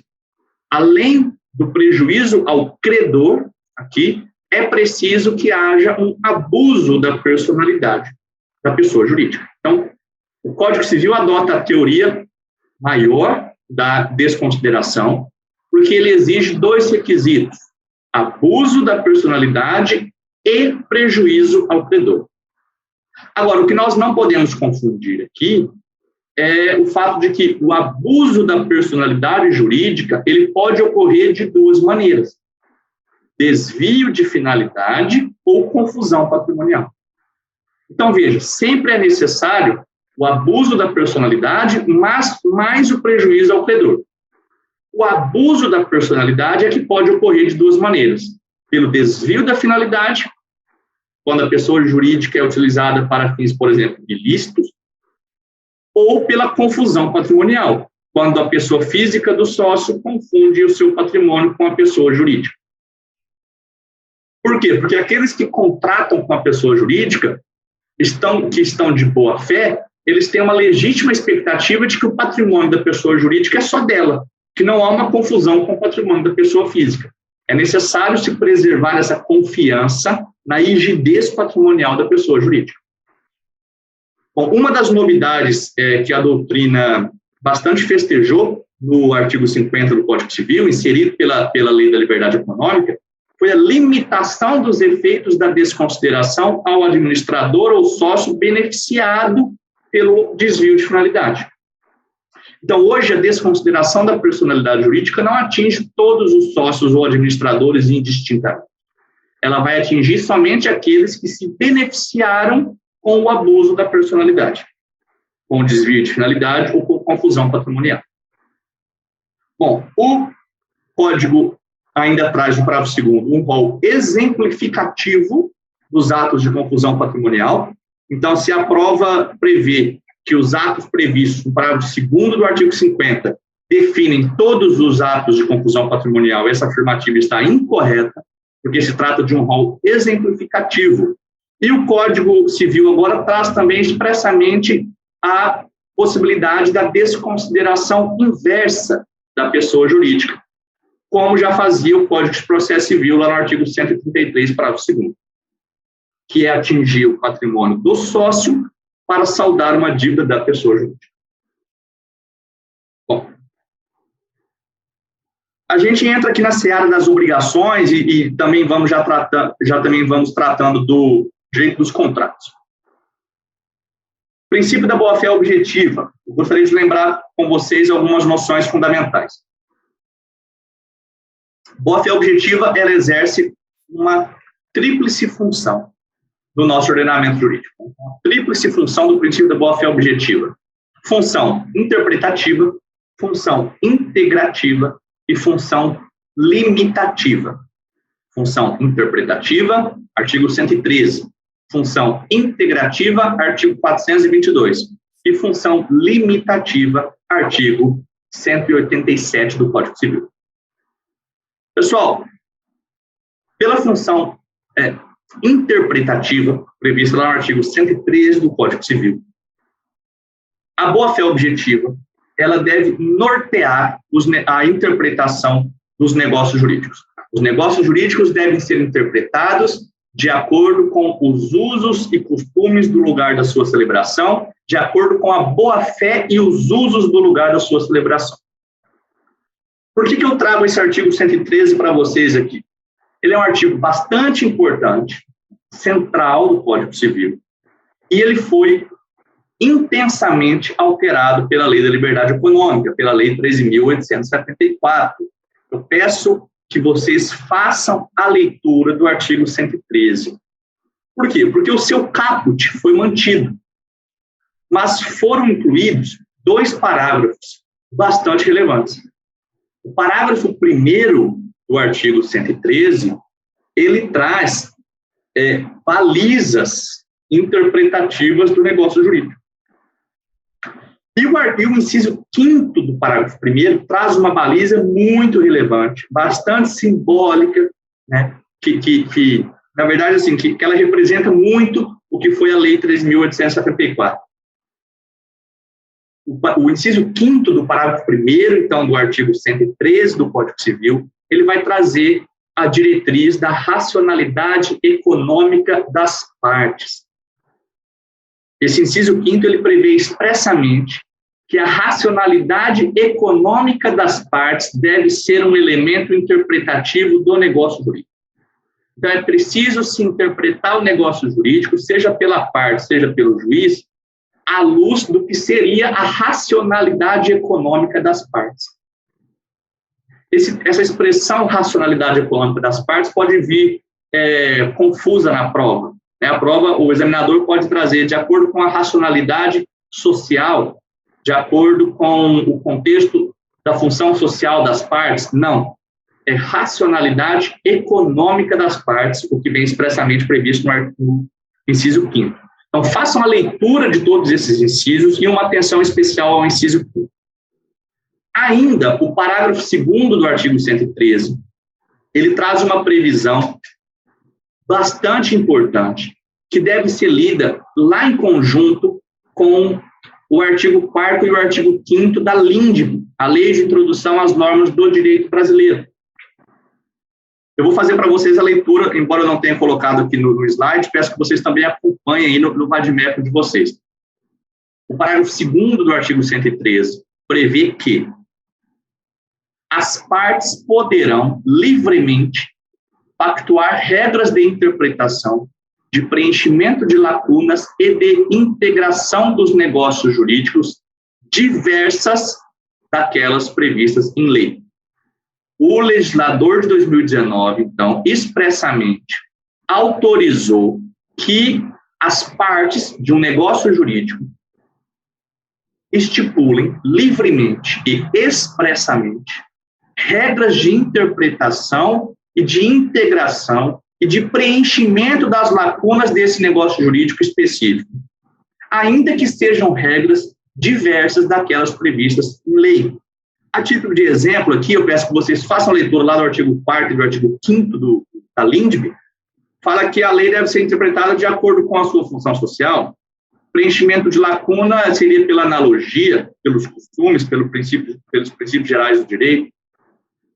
Além do prejuízo ao credor, aqui, é preciso que haja um abuso da personalidade da pessoa jurídica. Então, o Código Civil adota a teoria maior da desconsideração, porque ele exige dois requisitos: abuso da personalidade e prejuízo ao credor. Agora, o que nós não podemos confundir aqui é o fato de que o abuso da personalidade jurídica, ele pode ocorrer de duas maneiras: desvio de finalidade ou confusão patrimonial. Então, veja, sempre é necessário o abuso da personalidade, mas mais o prejuízo ao credor. O abuso da personalidade é que pode ocorrer de duas maneiras: pelo desvio da finalidade, quando a pessoa jurídica é utilizada para fins, por exemplo, ilícitos, ou pela confusão patrimonial, quando a pessoa física do sócio confunde o seu patrimônio com a pessoa jurídica. Por quê? Porque aqueles que contratam com a pessoa jurídica, que estão de boa fé, eles têm uma legítima expectativa de que o patrimônio da pessoa jurídica é só dela, que não há uma confusão com o patrimônio da pessoa física. É necessário se preservar essa confiança na rigidez patrimonial da pessoa jurídica. Bom, uma das novidades que a doutrina bastante festejou no artigo 50 do Código Civil, inserido pela Lei da Liberdade Econômica, foi a limitação dos efeitos da desconsideração ao administrador ou sócio beneficiado pelo desvio de finalidade. Então, hoje, a desconsideração da personalidade jurídica não atinge todos os sócios ou administradores indistintamente. Ela vai atingir somente aqueles que se beneficiaram com o abuso da personalidade, com o desvio de finalidade ou com confusão patrimonial. Bom, o Código ainda traz no parágrafo 2º um rol exemplificativo dos atos de confusão patrimonial. Então, se a prova prevê que os atos previstos no parágrafo 2º do artigo 50 definem todos os atos de confusão patrimonial, essa afirmativa está incorreta, porque se trata de um rol exemplificativo. E o Código Civil agora traz também expressamente a possibilidade da desconsideração inversa da pessoa jurídica, como já fazia o Código de Processo Civil lá no artigo 133, parágrafo 2º, que é atingir o patrimônio do sócio para saldar uma dívida da pessoa jurídica. Bom, a gente entra aqui na seara das obrigações e também vamos vamos tratando do direito dos contratos. Princípio da boa-fé objetiva. Eu gostaria de lembrar com vocês algumas noções fundamentais. Boa-fé objetiva, ela exerce uma tríplice função do nosso ordenamento jurídico. Uma tríplice função do princípio da boa-fé objetiva: função interpretativa, função integrativa e função limitativa. Função interpretativa, artigo 113. Função integrativa, artigo 422. E função limitativa, artigo 187 do Código Civil. Pessoal, pela função interpretativa, prevista lá no artigo 113 do Código Civil, a boa-fé objetiva, ela deve nortear a interpretação dos negócios jurídicos. Os negócios jurídicos devem ser interpretados de acordo com os usos e costumes do lugar da sua celebração, de acordo com a boa-fé e os usos do lugar da sua celebração. Por que eu trago esse artigo 113 para vocês aqui? Ele é um artigo bastante importante, central do Código Civil, e ele foi intensamente alterado pela Lei da Liberdade Econômica, pela Lei 13.874. Eu peço que vocês façam a leitura do artigo 113. Por quê? Porque o seu caput foi mantido, mas foram incluídos 2 parágrafos bastante relevantes. O parágrafo 1º do artigo 113, ele traz balizas interpretativas do negócio jurídico. E o inciso 5º do parágrafo 1º traz uma baliza muito relevante, bastante simbólica, né, que na verdade, assim, que ela representa muito o que foi a Lei 13.874. O inciso 5º do parágrafo 1º, então, do artigo 113 do Código Civil, ele vai trazer a diretriz da racionalidade econômica das partes. Esse inciso 5º, ele prevê expressamente que a racionalidade econômica das partes deve ser um elemento interpretativo do negócio jurídico. Então, é preciso se interpretar o negócio jurídico, seja pela parte, seja pelo juiz, à luz do que seria a racionalidade econômica das partes. Essa expressão racionalidade econômica das partes pode vir confusa na prova. A prova, o examinador pode trazer de acordo com a racionalidade social, de acordo com o contexto da função social das partes. Não. É racionalidade econômica das partes, o que vem expressamente previsto no inciso 5º. Então, façam a leitura de todos esses incisos e uma atenção especial ao inciso 5º. Ainda, o parágrafo 2º do artigo 113, ele traz uma previsão bastante importante, que deve ser lida lá em conjunto com o artigo 4º e o artigo 5º da LINDB, a Lei de Introdução às Normas do Direito Brasileiro. Eu vou fazer para vocês a leitura, embora eu não tenha colocado aqui no slide, peço que vocês também acompanhem aí no vademecum de vocês. O parágrafo 2º do artigo 113 prevê que as partes poderão livremente pactuar regras de interpretação, de preenchimento de lacunas e de integração dos negócios jurídicos diversas daquelas previstas em lei. O legislador de 2019, então, expressamente autorizou que as partes de um negócio jurídico estipulem livremente e expressamente regras de interpretação e de integração e de preenchimento das lacunas desse negócio jurídico específico, ainda que sejam regras diversas daquelas previstas em lei. A título de exemplo aqui, eu peço que vocês façam a leitura lá do artigo 4º e do artigo 5º da LINDB, fala que a lei deve ser interpretada de acordo com a sua função social. Preenchimento de lacuna seria pela analogia, pelos costumes, pelos princípios gerais do direito.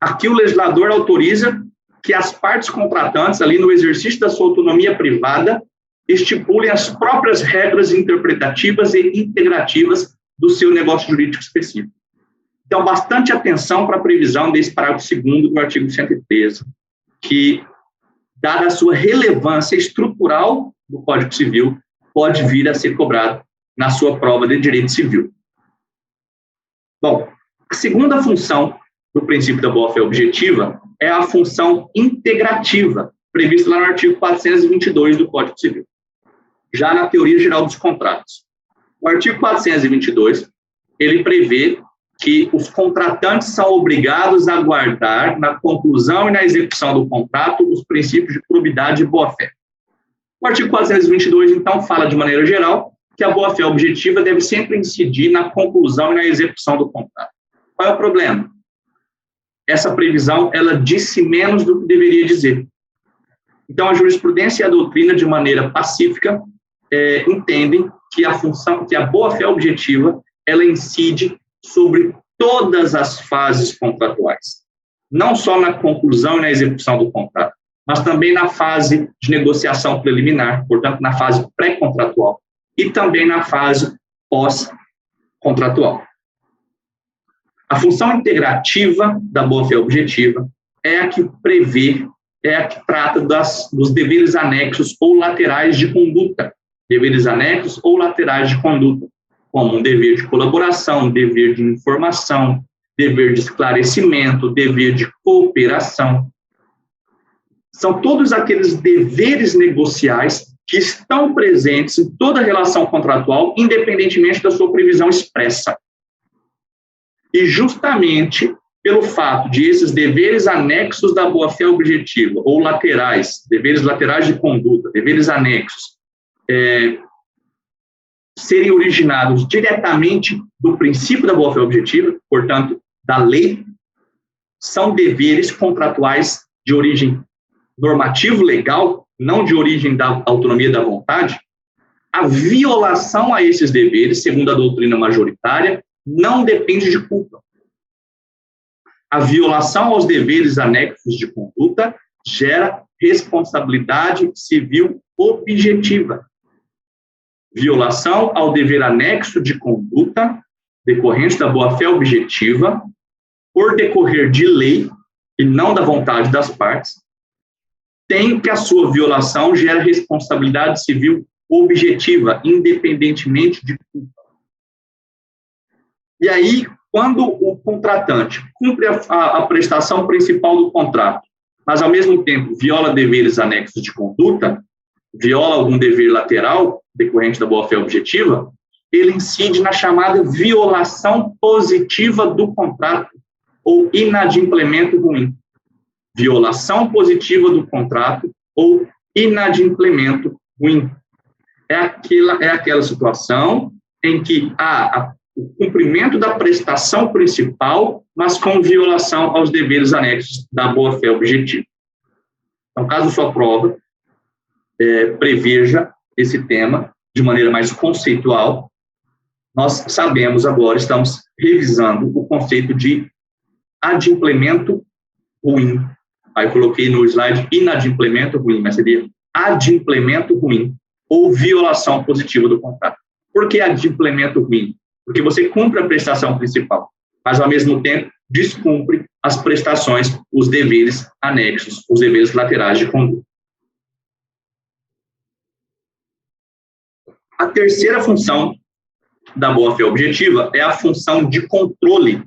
Aqui o legislador autoriza que as partes contratantes, ali no exercício da sua autonomia privada, estipulem as próprias regras interpretativas e integrativas do seu negócio jurídico específico. Então, bastante atenção para a previsão desse parágrafo 2º do artigo 113, que, dada a sua relevância estrutural do Código Civil, pode vir a ser cobrado na sua prova de direito civil. Bom, a segunda função do princípio da boa-fé objetiva é a função integrativa, prevista lá no artigo 422 do Código Civil, já na teoria geral dos contratos. O artigo 422, ele prevê que os contratantes são obrigados a guardar, na conclusão e na execução do contrato, os princípios de probidade e boa-fé. O artigo 422, então, fala de maneira geral que a boa-fé objetiva deve sempre incidir na conclusão e na execução do contrato. Qual é o problema? Essa previsão, ela disse menos do que deveria dizer. Então, a jurisprudência e a doutrina, de maneira pacífica, entendem que a boa-fé objetiva, ela incide sobre todas as fases contratuais. Não só na conclusão e na execução do contrato, mas também na fase de negociação preliminar, portanto, na fase pré-contratual, e também na fase pós-contratual. A função integrativa da boa-fé objetiva é a que prevê, é a que trata dos deveres anexos ou laterais de conduta, deveres anexos ou laterais de conduta, como um dever de colaboração, dever de informação, dever de esclarecimento, dever de cooperação. São todos aqueles deveres negociais que estão presentes em toda relação contratual, independentemente da sua previsão expressa. E justamente pelo fato de esses deveres anexos da boa-fé objetiva, ou laterais, deveres laterais de conduta, deveres anexos, serem originados diretamente do princípio da boa-fé objetiva, portanto, da lei, são deveres contratuais de origem normativo-legal, não de origem da autonomia da vontade. A violação a esses deveres, segundo a doutrina majoritária, não depende de culpa. A violação aos deveres anexos de conduta gera responsabilidade civil objetiva. Violação ao dever anexo de conduta decorrente da boa-fé objetiva, por decorrer de lei e não da vontade das partes, tem que a sua violação gera responsabilidade civil objetiva, independentemente de culpa. E aí, quando o contratante cumpre a prestação principal do contrato, mas, ao mesmo tempo, viola deveres anexos de conduta, viola algum dever lateral decorrente da boa-fé objetiva, ele incide na chamada violação positiva do contrato ou inadimplemento ruim. Violação positiva do contrato ou inadimplemento ruim. É aquela situação em que há o cumprimento da prestação principal, mas com violação aos deveres anexos da boa-fé objetiva. Então, caso sua prova preveja esse tema de maneira mais conceitual, nós sabemos agora, estamos revisando o conceito de adimplemento ruim. Aí eu coloquei no slide inadimplemento ruim, mas seria adimplemento ruim ou violação positiva do contrato. Por que adimplemento ruim? Porque você cumpre a prestação principal, mas, ao mesmo tempo, descumpre as prestações, os deveres anexos, os deveres laterais de conduta. A terceira função da boa-fé objetiva é a função de controle,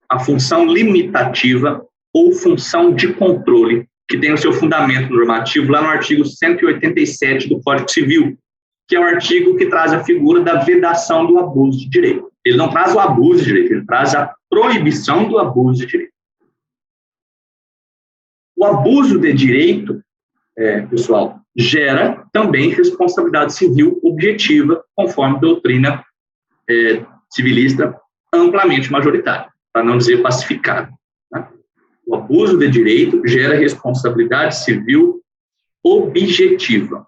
a função limitativa ou função de controle, que tem o seu fundamento normativo lá no artigo 187 do Código Civil, que é o artigo que traz a figura da vedação do abuso de direito. Ele não traz o abuso de direito, ele traz a proibição do abuso de direito. O abuso de direito, pessoal, gera também responsabilidade civil objetiva, conforme doutrina civilista amplamente majoritária, para não dizer pacificada. Né? O abuso de direito gera responsabilidade civil objetiva.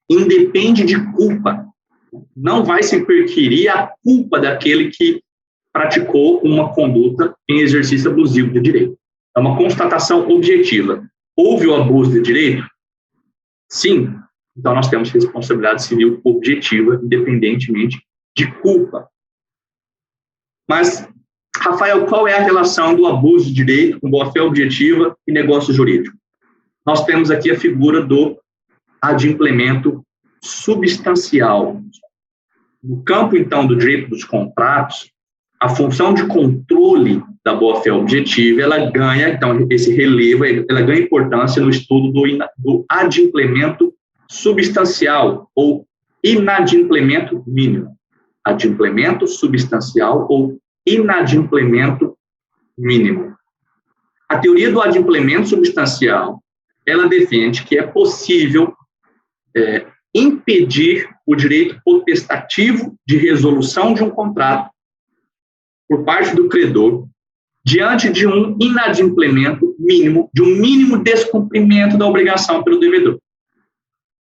Independe de culpa. Não vai se perquirir a culpa daquele que praticou uma conduta em exercício abusivo de direito. É uma constatação objetiva. Houve o abuso de direito? Sim. Então, nós temos responsabilidade civil objetiva, independentemente de culpa. Mas, Rafael, qual é a relação do abuso de direito com boa-fé objetiva e negócio jurídico? Nós temos aqui a figura do adimplemento substancial. No campo, então, do direito dos contratos, a função de controle da boa-fé objetiva, ela ganha, então, esse relevo, ela ganha importância no estudo do adimplemento substancial ou inadimplemento mínimo. Adimplemento substancial ou inadimplemento mínimo. A teoria do adimplemento substancial, ela defende que é possível impedir o direito potestativo de resolução de um contrato por parte do credor diante de um inadimplemento mínimo, de um mínimo descumprimento da obrigação pelo devedor.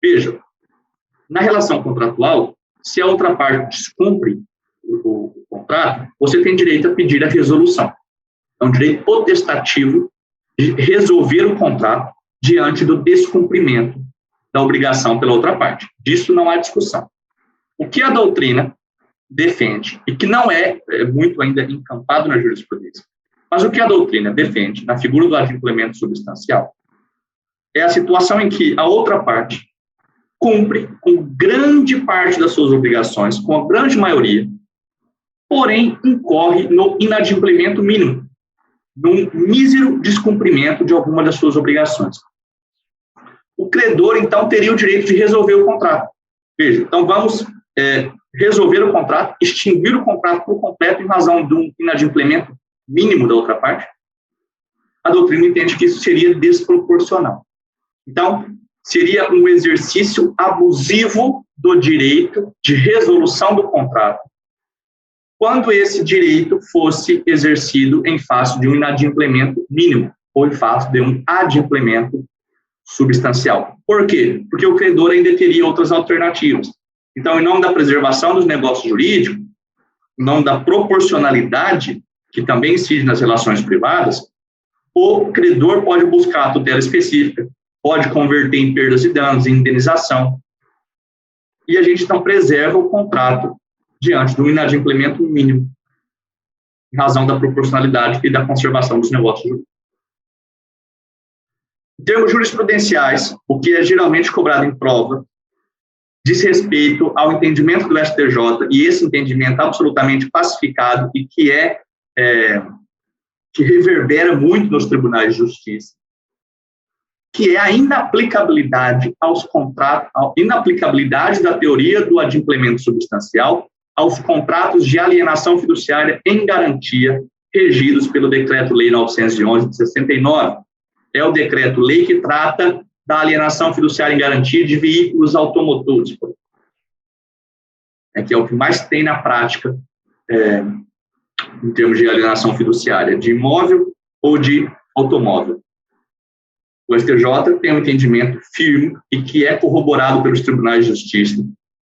Veja, na relação contratual, se a outra parte descumpre o contrato, você tem direito a pedir a resolução. É um direito potestativo de resolver o contrato diante do descumprimento da obrigação pela outra parte. Disso não há discussão. O que a doutrina defende, e que não é muito ainda encampado na jurisprudência, mas o que a doutrina defende na figura do adimplemento substancial é a situação em que a outra parte cumpre com grande parte das suas obrigações, com a grande maioria, porém incorre no inadimplemento mínimo, num mísero descumprimento de alguma das suas obrigações. O credor, então, teria o direito de resolver o contrato. Veja, então vamos resolver o contrato, extinguir o contrato por completo em razão de um inadimplemento mínimo da outra parte. A doutrina entende que isso seria desproporcional. Então, seria um exercício abusivo do direito de resolução do contrato, quando esse direito fosse exercido em face de um inadimplemento mínimo, ou em face de um adimplemento substancial. Por quê? Porque o credor ainda teria outras alternativas. Então, em nome da preservação dos negócios jurídicos, em nome da proporcionalidade, que também incide nas relações privadas, o credor pode buscar a tutela específica, pode converter em perdas e danos, em indenização. E a gente, então, preserva o contrato diante do inadimplemento mínimo, em razão da proporcionalidade e da conservação dos negócios jurídicos. Em termos jurisprudenciais, o que é geralmente cobrado em prova diz respeito ao entendimento do STJ, e esse entendimento absolutamente pacificado e que reverbera muito nos tribunais de justiça, que é a inaplicabilidade aos contratos, a inaplicabilidade da teoria do adimplemento substancial aos contratos de alienação fiduciária em garantia regidos pelo Decreto-Lei 911 de 69. É o decreto-lei que trata da alienação fiduciária em garantia de veículos automotores, que é o que mais tem na prática em termos de alienação fiduciária, de imóvel ou de automóvel. O STJ tem um entendimento firme e que é corroborado pelos tribunais de justiça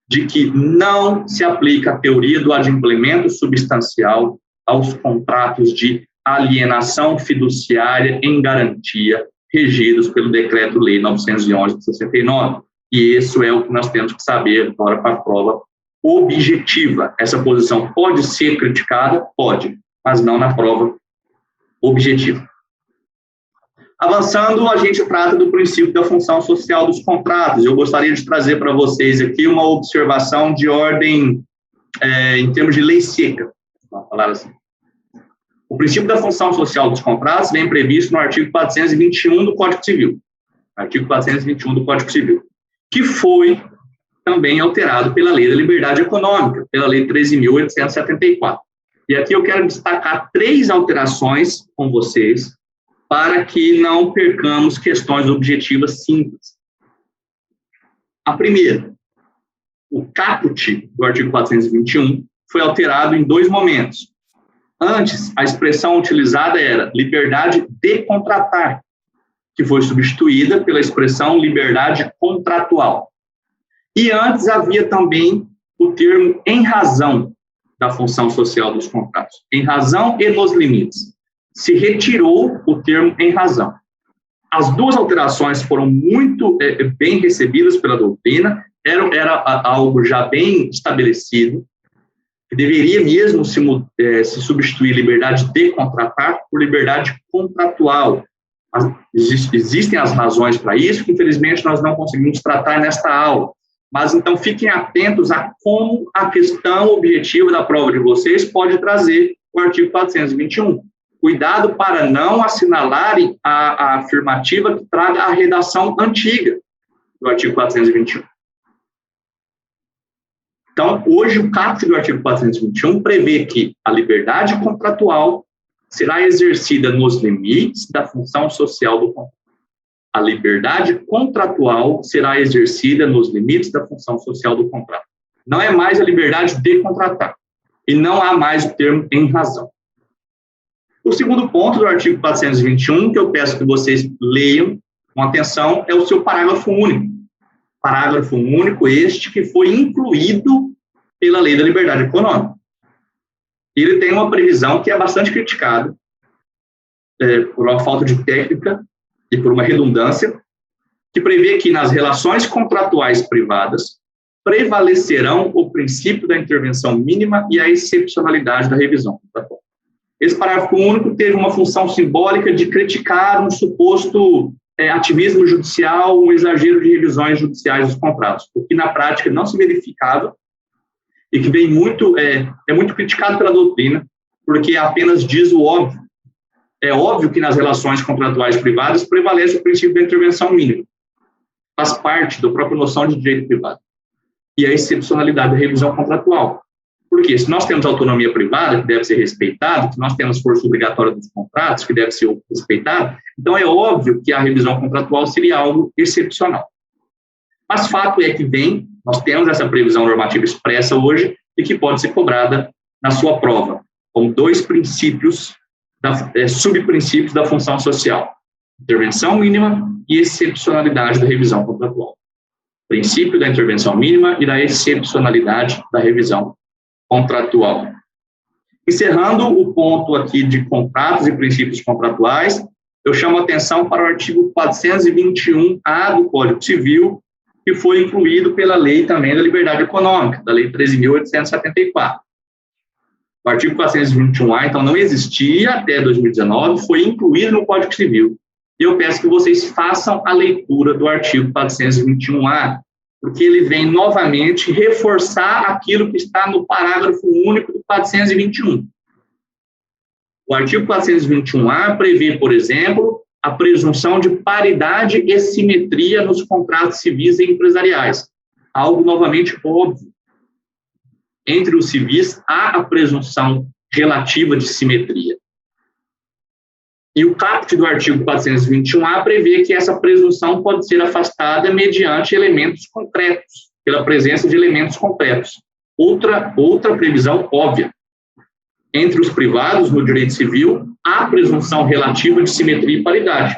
de que não se aplica a teoria do adimplemento substancial aos contratos de alienação fiduciária em garantia regidos pelo Decreto-Lei 911 de 69. E isso é o que nós temos que saber agora para a prova objetiva. Essa posição pode ser criticada? Pode, mas não na prova objetiva. Avançando, a gente trata do princípio da função social dos contratos. Eu gostaria de trazer para vocês aqui uma observação de ordem em termos de lei seca, vamos falar assim. O princípio da função social dos contratos vem previsto no artigo 421 do Código Civil. Artigo 421 do Código Civil, que foi também alterado pela Lei da Liberdade Econômica, pela Lei 13.874. E aqui eu quero destacar 3 alterações com vocês, para que não percamos questões objetivas simples. A primeira, o caput do artigo 421 foi alterado em 2 momentos. Antes, a expressão utilizada era liberdade de contratar, que foi substituída pela expressão liberdade contratual. E antes havia também o termo em razão da função social dos contratos, em razão e nos limites. Se retirou o termo em razão. As 2 alterações foram muito bem recebidas pela doutrina, era algo já bem estabelecido, que deveria mesmo se substituir liberdade de contratar por liberdade contratual. Existem as razões para isso, que infelizmente nós não conseguimos tratar nesta aula. Mas então fiquem atentos a como a questão objetiva da prova de vocês pode trazer o artigo 421. Cuidado para não assinalarem a afirmativa que traga a redação antiga do artigo 421. Então, hoje, o caput do artigo 421 prevê que a liberdade contratual será exercida nos limites da função social do contrato. A liberdade contratual será exercida nos limites da função social do contrato. Não é mais a liberdade de contratar. E não há mais o termo em razão. O segundo ponto do artigo 421, que eu peço que vocês leiam com atenção, é o seu parágrafo único. Parágrafo único este que foi incluído pela Lei da Liberdade Econômica. Ele tem uma previsão que é bastante criticada por uma falta de técnica e por uma redundância, que prevê que nas relações contratuais privadas prevalecerão o princípio da intervenção mínima e a excepcionalidade da revisão contratual. Esse parágrafo único teve uma função simbólica de criticar um suposto ativismo judicial, um exagero de revisões judiciais dos contratos, o que na prática não se verificava e que vem muito, é muito criticado pela doutrina, porque apenas diz o óbvio. É óbvio que nas relações contratuais privadas prevalece o princípio da intervenção mínima. Faz parte da própria noção de direito privado. E a excepcionalidade da revisão contratual. Porque se nós temos autonomia privada, que deve ser respeitada, se nós temos força obrigatória dos contratos, que deve ser respeitada, então é óbvio que a revisão contratual seria algo excepcional. Mas fato é que nós temos essa previsão normativa expressa hoje e que pode ser cobrada na sua prova, como 2 princípios, subprincípios da função social: intervenção mínima e excepcionalidade da revisão contratual. Princípio da intervenção mínima e da excepcionalidade da revisão contratual. Encerrando o ponto aqui de contratos e princípios contratuais, eu chamo a atenção para o artigo 421-A do Código Civil, que foi incluído pela Lei também da Liberdade Econômica, da Lei 13.874. O artigo 421-A, então, não existia até 2019, foi incluído no Código Civil. E eu peço que vocês façam a leitura do artigo 421-A. porque ele vem novamente reforçar aquilo que está no parágrafo único do 421. O artigo 421-A prevê, por exemplo, a presunção de paridade e simetria nos contratos civis e empresariais. Algo novamente óbvio. Entre os civis, há a presunção relativa de simetria. E o caput do artigo 421-A prevê que essa presunção pode ser afastada mediante elementos concretos, pela presença de elementos concretos. Outra previsão óbvia. Entre os privados, no direito civil, há presunção relativa de simetria e paridade.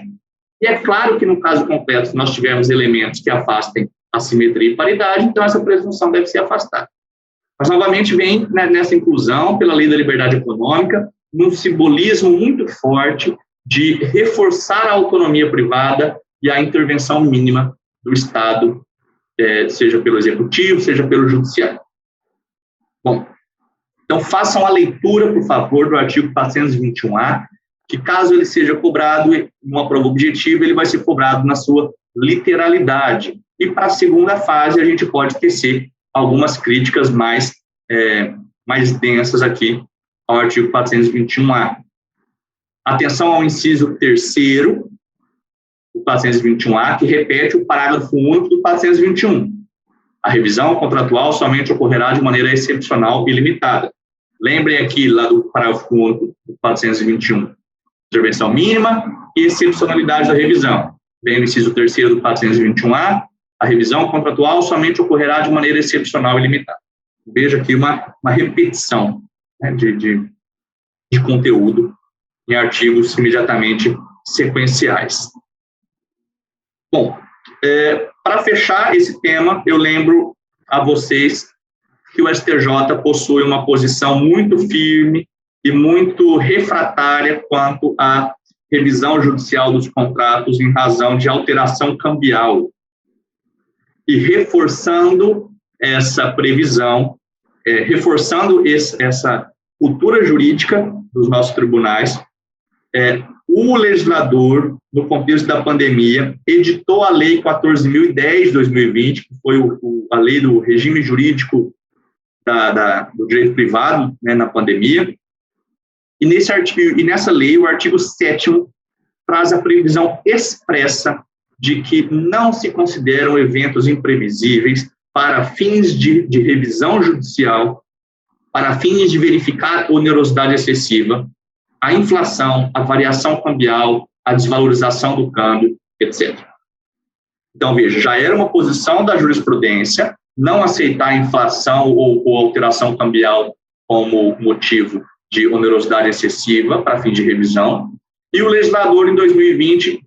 E é claro que, no caso concreto, se nós tivermos elementos que afastem a simetria e paridade, então essa presunção deve ser afastada. Mas, novamente, vem nessa inclusão, pela lei da liberdade econômica, num simbolismo muito forte de reforçar a autonomia privada e a intervenção mínima do Estado, seja pelo executivo, seja pelo judiciário. Bom, então façam a leitura, por favor, do artigo 421-A, que caso ele seja cobrado em uma prova objetiva, ele vai ser cobrado na sua literalidade. E para a segunda fase, a gente pode tecer algumas críticas mais densas aqui ao artigo 421-A. Atenção ao inciso 3º do 421-A, que repete o parágrafo único do 421. A revisão contratual somente ocorrerá de maneira excepcional e limitada. Lembrem aqui, lá do parágrafo único do 421, intervenção mínima e excepcionalidade da revisão. Vem o inciso 3º do 421-A, a revisão contratual somente ocorrerá de maneira excepcional e limitada. Veja aqui uma repetição, né, de conteúdo em artigos imediatamente sequenciais. Bom, para fechar esse tema, eu lembro a vocês que o STJ possui uma posição muito firme e muito refratária quanto à revisão judicial dos contratos em razão de alteração cambial. E reforçando essa previsão, reforçando essa cultura jurídica dos nossos tribunais, o legislador, no contexto da pandemia, editou a Lei 14.010 de 2020, que foi a lei do regime jurídico do direito privado, né, na pandemia. E nessa lei, o artigo 7º traz a previsão expressa de que não se consideram eventos imprevisíveis para fins de revisão judicial, para fins de verificar onerosidade excessiva, a inflação, a variação cambial, a desvalorização do câmbio, etc. Então, veja, já era uma posição da jurisprudência não aceitar a inflação ou alteração cambial como motivo de onerosidade excessiva para fim de revisão, e o legislador, em 2020,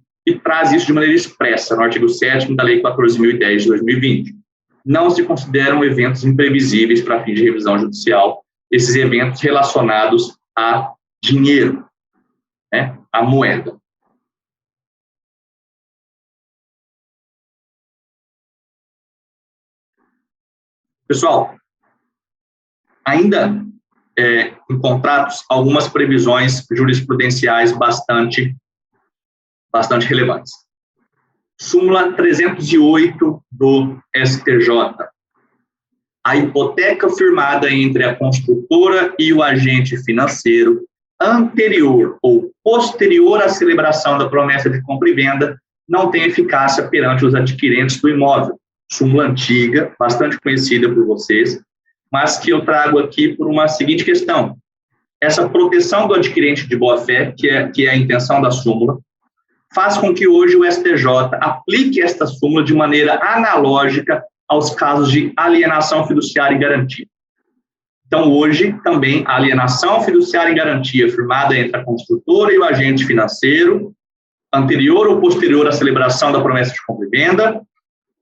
traz isso de maneira expressa, no artigo 7º da Lei 14.010 de 2020. Não se consideram eventos imprevisíveis para fim de revisão judicial, esses eventos relacionados a dinheiro, né, a moeda. Pessoal, ainda em contratos, algumas previsões jurisprudenciais bastante relevantes. Súmula 308 do STJ. A hipoteca firmada entre a construtora e o agente financeiro anterior ou posterior à celebração da promessa de compra e venda não tem eficácia perante os adquirentes do imóvel. Súmula antiga, bastante conhecida por vocês, mas que eu trago aqui por uma seguinte questão. Essa proteção do adquirente de boa-fé, que é a intenção da súmula, faz com que hoje o STJ aplique esta súmula de maneira analógica aos casos de alienação fiduciária e garantia. Então, hoje, também, a alienação fiduciária e garantia firmada entre a construtora e o agente financeiro, anterior ou posterior à celebração da promessa de compra e venda,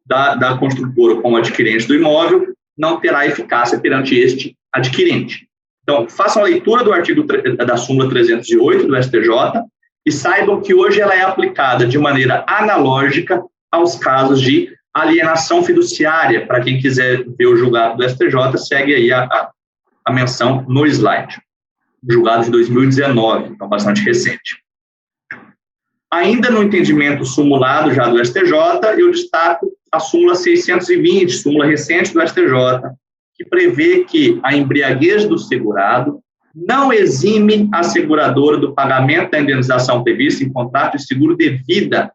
da construtora com o adquirente do imóvel, não terá eficácia perante este adquirente. Então, façam a leitura do artigo da súmula 308 do STJ e saibam que hoje ela é aplicada de maneira analógica aos casos de alienação fiduciária. Para quem quiser ver o julgado do STJ, segue aí a menção no slide. Julgado de 2019, então bastante recente. Ainda no entendimento sumulado já do STJ, eu destaco a súmula 620, súmula recente do STJ, que prevê que a embriaguez do segurado não exime a seguradora do pagamento da indenização prevista em contrato de seguro de vida.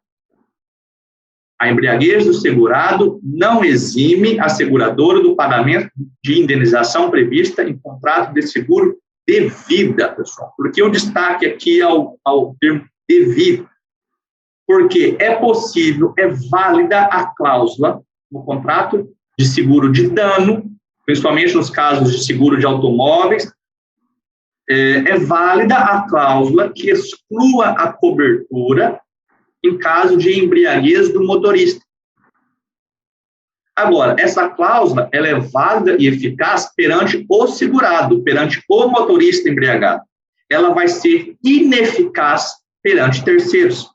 A embriaguez do segurado não exime a seguradora do pagamento de indenização prevista em contrato de seguro de vida, pessoal. Porque o destaque aqui ao termo de vida. Porque é possível, é válida a cláusula no contrato de seguro de dano, principalmente nos casos de seguro de automóveis, é válida a cláusula que exclua a cobertura em caso de embriaguez do motorista. Agora, essa cláusula ela é válida e eficaz perante o segurado, perante o motorista embriagado. Ela vai ser ineficaz perante terceiros.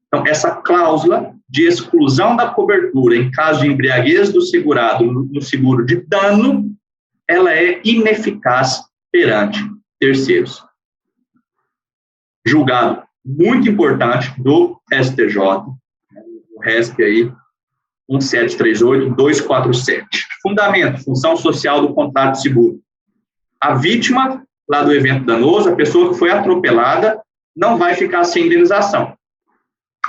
Então, essa cláusula de exclusão da cobertura em caso de embriaguez do segurado no seguro de dano, ela é ineficaz perante terceiros. Julgado muito importante do STJ, o RESP aí, 1738-247. Fundamento, função social do contrato de seguro. A vítima, lá do evento danoso, a pessoa que foi atropelada, não vai ficar sem indenização.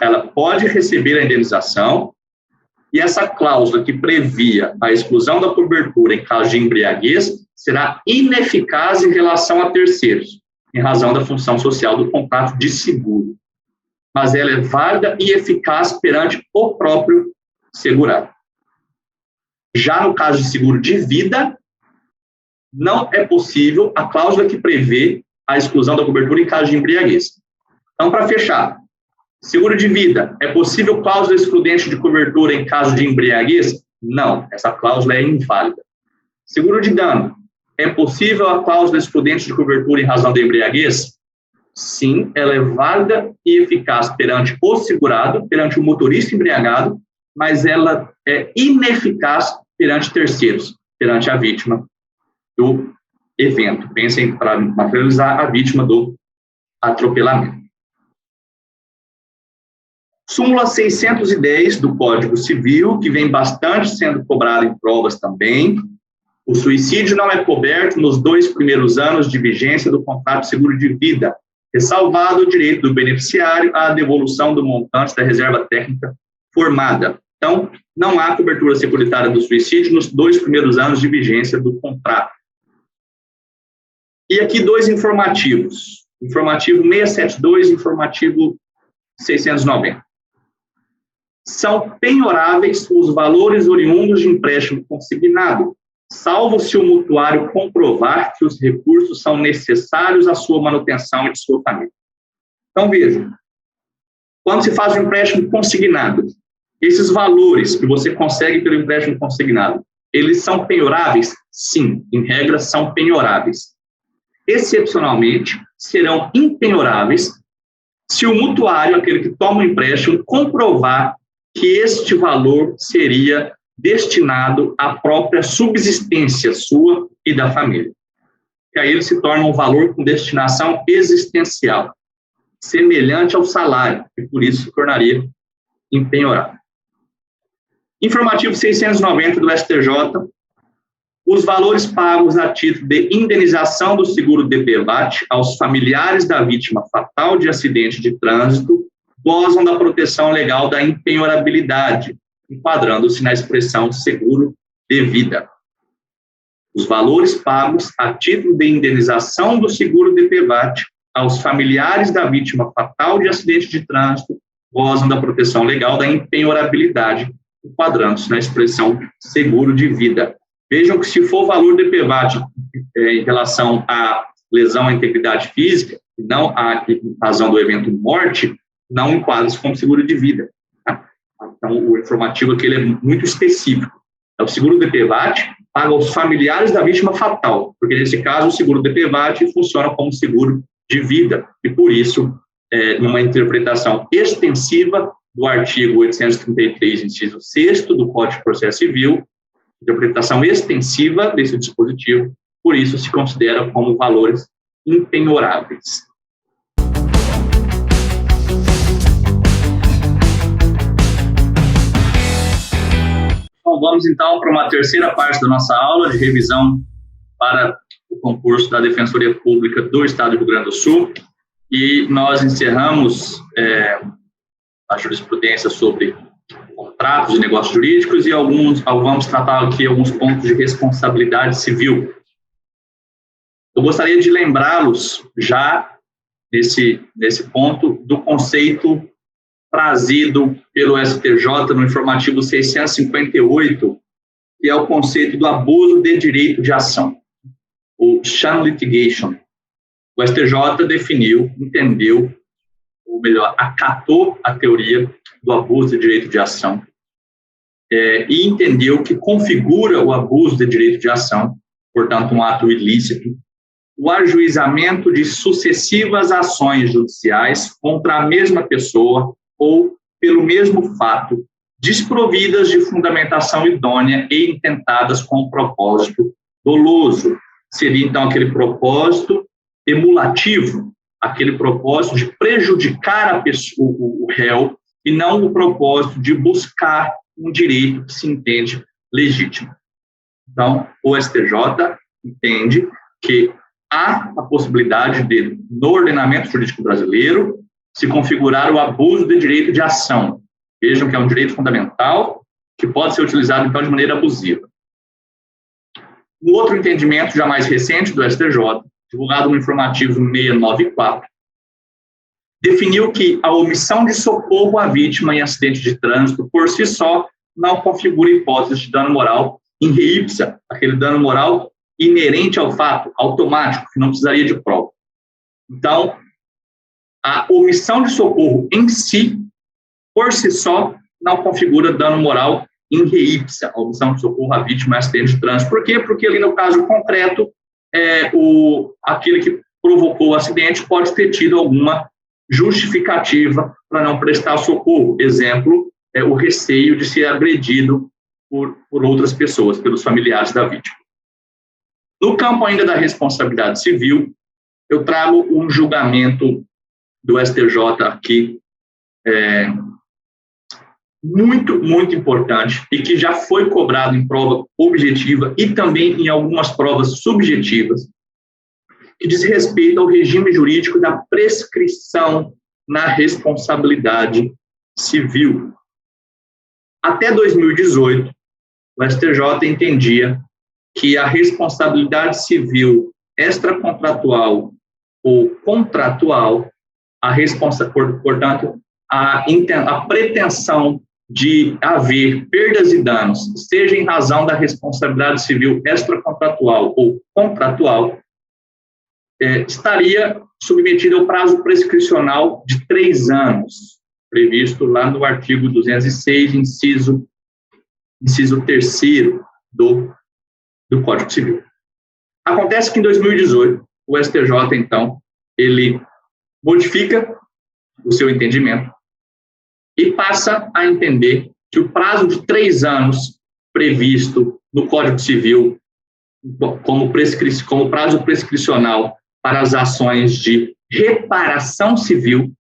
Ela pode receber a indenização, e essa cláusula que previa a exclusão da cobertura em caso de embriaguez será ineficaz em relação a terceiros, em razão da função social do contrato de seguro. Mas ela é válida e eficaz perante o próprio segurado. Já no caso de seguro de vida, não é possível a cláusula que prevê a exclusão da cobertura em caso de embriaguez. Então, para fechar, seguro de vida, é possível cláusula excludente de cobertura em caso de embriaguez? Não, essa cláusula é inválida. Seguro de dano, é possível a cláusula excludente de cobertura em razão da embriaguez? Sim, ela é válida e eficaz perante o segurado, perante o motorista embriagado, mas ela é ineficaz perante terceiros, perante a vítima do evento. Pensem para materializar a vítima do atropelamento. Súmula 610 do Código Civil, que vem bastante sendo cobrado em provas também. O suicídio não é coberto nos 2 primeiros anos de vigência do contrato de seguro de vida, ressalvado o direito do beneficiário à devolução do montante da reserva técnica formada. Então, não há cobertura securitária do suicídio nos 2 primeiros anos de vigência do contrato. E aqui 2 informativos. Informativo 672 e informativo 690. São penhoráveis os valores oriundos de empréstimo consignado, salvo se o mutuário comprovar que os recursos são necessários à sua manutenção e de sua família. Então, veja, quando se faz um empréstimo consignado, esses valores que você consegue pelo empréstimo consignado, eles são penhoráveis? Sim, em regra, são penhoráveis. Excepcionalmente, serão impenhoráveis se o mutuário, aquele que toma o empréstimo, comprovar que este valor seria destinado à própria subsistência sua e da família. E aí ele se torna um valor com destinação existencial, semelhante ao salário, e por isso se tornaria impenhorável. Informativo 690 do STJ, os valores pagos a título de indenização do seguro DPVAT aos familiares da vítima fatal de acidente de trânsito gozam da proteção legal da impenhorabilidade, enquadrando-se na expressão seguro de vida. Os valores pagos a título de indenização do seguro DPVAT aos familiares da vítima fatal de acidente de trânsito gozam da proteção legal da impenhorabilidade, enquadrando-se na expressão seguro de vida. Vejam que se for o valor DPVAT em relação à lesão à integridade física, e não à razão do evento morte, não enquadra-se como seguro de vida. Tá? Então, o informativo aqui ele é muito específico. O seguro DPVAT paga aos familiares da vítima fatal, porque nesse caso o seguro DPVAT funciona como seguro de vida, e por isso, numa interpretação extensiva do artigo 833, inciso 6º do Código de Processo Civil, interpretação extensiva desse dispositivo, por isso se considera como valores impenhoráveis. Bom, vamos então para uma terceira parte da nossa aula de revisão para o concurso da Defensoria Pública do Estado do Rio Grande do Sul. E nós encerramos a jurisprudência sobre contratos e negócios jurídicos e vamos tratar aqui alguns pontos de responsabilidade civil. Eu gostaria de lembrá-los já nesse ponto do conceito trazido pelo STJ no informativo 658, que é o conceito do abuso de direito de ação, o sham litigation. O STJ definiu, entendeu, ou melhor, acatou a teoria do abuso de direito de ação e entendeu que configura o abuso de direito de ação, portanto, um ato ilícito, o ajuizamento de sucessivas ações judiciais contra a mesma pessoa ou pelo mesmo fato, desprovidas de fundamentação idônea e intentadas com propósito doloso. Seria, então, aquele propósito emulativo, aquele propósito de prejudicar a pessoa, o réu, e não o propósito de buscar um direito que se entende legítimo. Então, o STJ entende que há a possibilidade de, no ordenamento jurídico brasileiro, se configurar o abuso de direito de ação. Vejam que é um direito fundamental que pode ser utilizado, então, de maneira abusiva. Um outro entendimento, já mais recente, do STJ, divulgado no informativo 694, definiu que a omissão de socorro à vítima em acidente de trânsito, por si só, não configura hipótese de dano moral in re ipsa, aquele dano moral inerente ao fato, automático, que não precisaria de prova. Então, a omissão de socorro em si, por si só, não configura dano moral in re ipsa, a omissão de socorro à vítima em acidente de trânsito. Por quê? Porque ali no caso concreto, aquele que provocou o acidente pode ter tido alguma justificativa para não prestar socorro. Exemplo, o receio de ser agredido por outras pessoas, pelos familiares da vítima. No campo ainda da responsabilidade civil, eu trago um julgamento do STJ aqui, muito, muito importante, e que já foi cobrado em prova objetiva e também em algumas provas subjetivas, que diz respeito ao regime jurídico da prescrição na responsabilidade civil. Até 2018, o STJ entendia que a responsabilidade civil extracontratual ou contratual, portanto, a pretensão de haver perdas e danos, seja em razão da responsabilidade civil extracontratual ou contratual, estaria submetida ao prazo prescricional de 3 anos, previsto lá no artigo 206, inciso 3º do Código Civil. Acontece que em 2018, o STJ, então, ele modifica o seu entendimento e passa a entender que o prazo de 3 anos previsto no Código Civil como prazo prescricional para as ações de reparação civil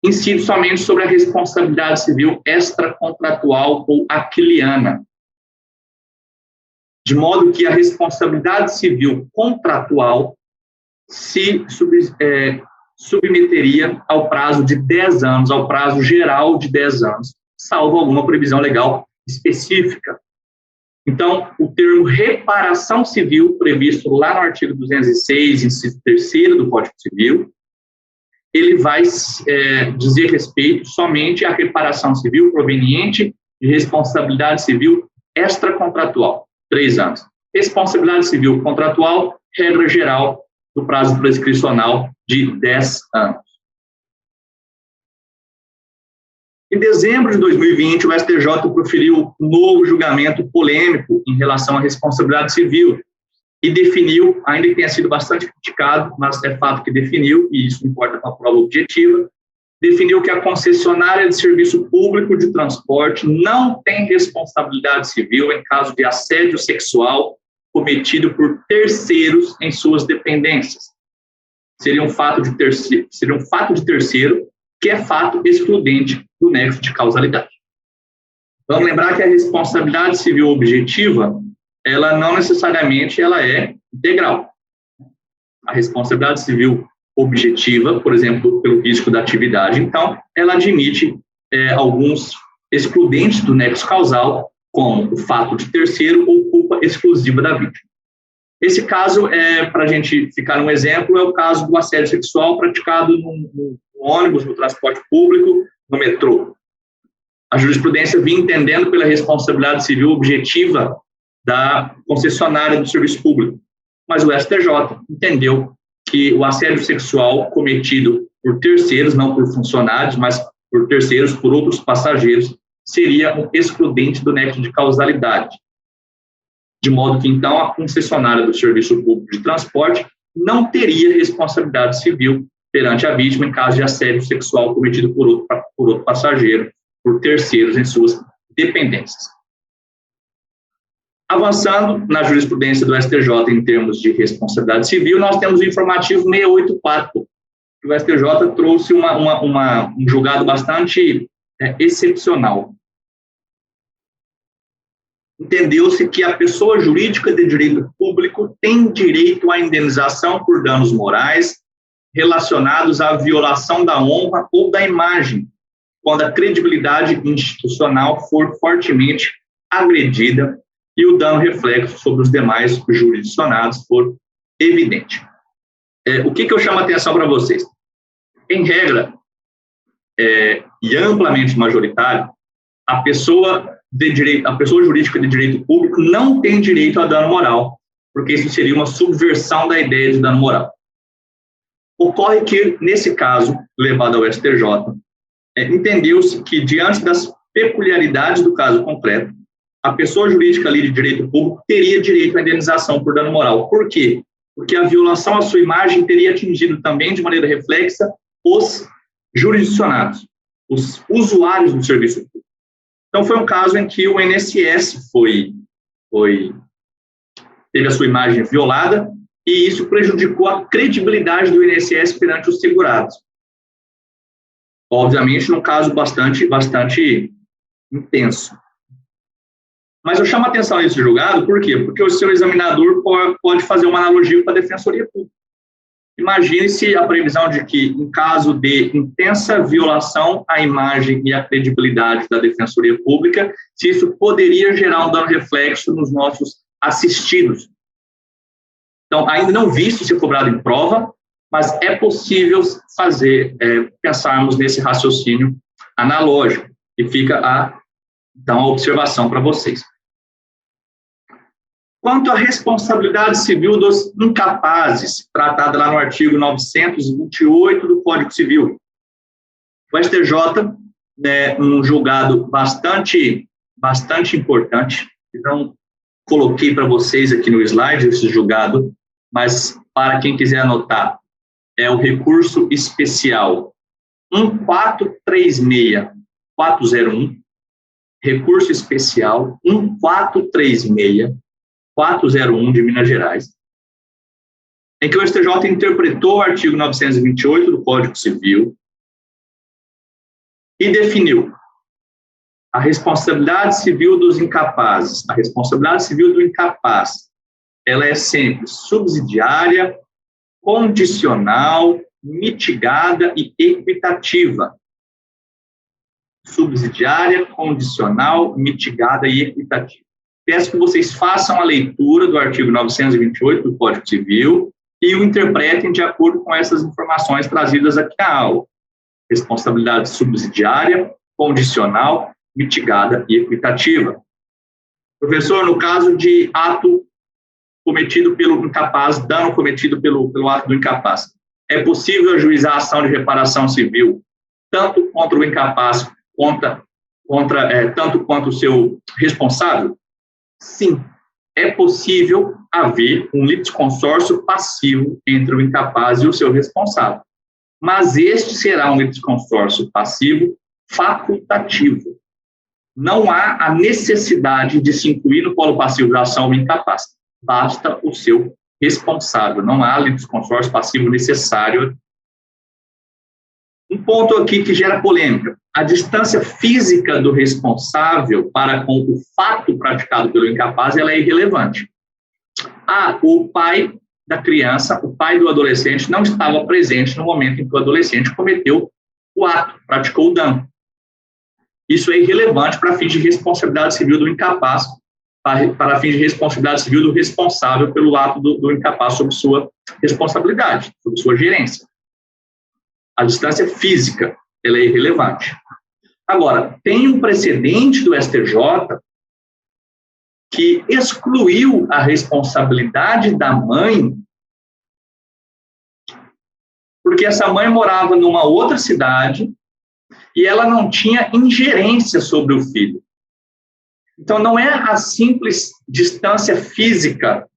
incide somente sobre a responsabilidade civil extracontratual ou aquiliana, de modo que a responsabilidade civil contratual se submeteria ao prazo de 10 anos, ao prazo geral de 10 anos, salvo alguma previsão legal específica. Então, o termo reparação civil, previsto lá no artigo 206, inciso 3º do Código Civil, ele vai dizer respeito somente à reparação civil proveniente de responsabilidade civil extracontratual, 3 anos. Responsabilidade civil contratual, regra geral do prazo prescricional de 10 anos. Em dezembro de 2020, o STJ proferiu um novo julgamento polêmico em relação à responsabilidade civil e definiu, ainda que tenha sido bastante criticado, mas é fato que definiu, e isso importa com a prova objetiva, definiu que a concessionária de serviço público de transporte não tem responsabilidade civil em caso de assédio sexual cometido por terceiros em suas dependências. Seria um fato de terceiro, que é fato excludente do nexo de causalidade. Vamos lembrar que a responsabilidade civil objetiva, ela não necessariamente ela é integral. A responsabilidade civil objetiva, por exemplo, pelo risco da atividade, então, ela admite alguns excludentes do nexo causal, como o fato de terceiro ou culpa exclusiva da vítima. Esse caso, para a gente ficar um exemplo, é o caso do assédio sexual praticado no ônibus, no transporte público, no metrô. A jurisprudência vinha entendendo pela responsabilidade civil objetiva da concessionária do serviço público, mas o STJ entendeu que o assédio sexual cometido por terceiros, não por funcionários, mas por terceiros, por outros passageiros, seria um excludente do nexo de causalidade. De modo que, então, a concessionária do serviço público de transporte não teria responsabilidade civil perante a vítima em caso de assédio sexual cometido por outro passageiro, por terceiros em suas dependências. Avançando na jurisprudência do STJ em termos de responsabilidade civil, nós temos o informativo 684, que o STJ trouxe um julgado bastante excepcional. Entendeu-se que a pessoa jurídica de direito público tem direito à indenização por danos morais relacionados à violação da honra ou da imagem, quando a credibilidade institucional for fortemente agredida e o dano reflexo sobre os demais jurisdicionados for evidente. O que eu chamo a atenção para vocês? Em regra, e amplamente majoritário, a pessoa jurídica de direito público não tem direito a dano moral, porque isso seria uma subversão da ideia de dano moral. Ocorre que, nesse caso, levado ao STJ, entendeu-se que, diante das peculiaridades do caso concreto, a pessoa jurídica ali de direito público teria direito à indenização por dano moral. Por quê? Porque a violação à sua imagem teria atingido também, de maneira reflexa, os jurisdicionados, os usuários do serviço público. Então, foi um caso em que o INSS teve a sua imagem violada e isso prejudicou a credibilidade do INSS perante os segurados. Obviamente, num caso bastante intenso. Mas eu chamo a atenção nesse julgado, por quê? Porque o seu examinador pode fazer uma analogia com a Defensoria Pública. Imagine-se a previsão de que, em caso de intensa violação à imagem e à credibilidade da Defensoria Pública, se isso poderia gerar um dano reflexo nos nossos assistidos. Então, ainda não visto ser cobrado em prova, mas é possível pensarmos nesse raciocínio analógico, e fica então, a observação para vocês. Quanto à responsabilidade civil dos incapazes, tratada lá no artigo 928 do Código Civil, o STJ, um julgado bastante importante, então coloquei para vocês aqui no slide esse julgado, mas para quem quiser anotar, é o recurso especial 1436401, recurso especial 1436401 de Minas Gerais, em que o STJ interpretou o artigo 928 do Código Civil e definiu a responsabilidade civil dos incapazes. A responsabilidade civil do incapaz, ela é sempre subsidiária, condicional, mitigada e equitativa. Subsidiária, condicional, mitigada e equitativa. Peço que vocês façam a leitura do artigo 928 do Código Civil e o interpretem de acordo com essas informações trazidas aqui na aula. Responsabilidade subsidiária, condicional, mitigada e equitativa. Professor, no caso de ato cometido pelo incapaz, dano cometido pelo ato do incapaz, é possível ajuizar a ação de reparação civil tanto contra o incapaz tanto quanto o seu responsável? Sim, é possível haver um litisconsórcio passivo entre o incapaz e o seu responsável, mas este será um litisconsórcio passivo facultativo. Não há a necessidade de se incluir no polo passivo da ação o incapaz, basta o seu responsável, não há litisconsórcio passivo necessário. Um ponto aqui que gera polêmica. a distância física do responsável para com o fato praticado pelo incapaz, ela é irrelevante. O pai da criança, o pai do adolescente, não estava presente no momento em que o adolescente cometeu o ato, praticou o dano. Isso é irrelevante para fins de responsabilidade civil do incapaz, para fins de responsabilidade civil do responsável pelo ato do incapaz sob sua responsabilidade, sob sua gerência. A distância física, ela é irrelevante. Agora, tem um precedente do STJ que excluiu a responsabilidade da mãe, porque essa mãe morava numa outra cidade e ela não tinha ingerência sobre o filho. Então, não é a simples distância física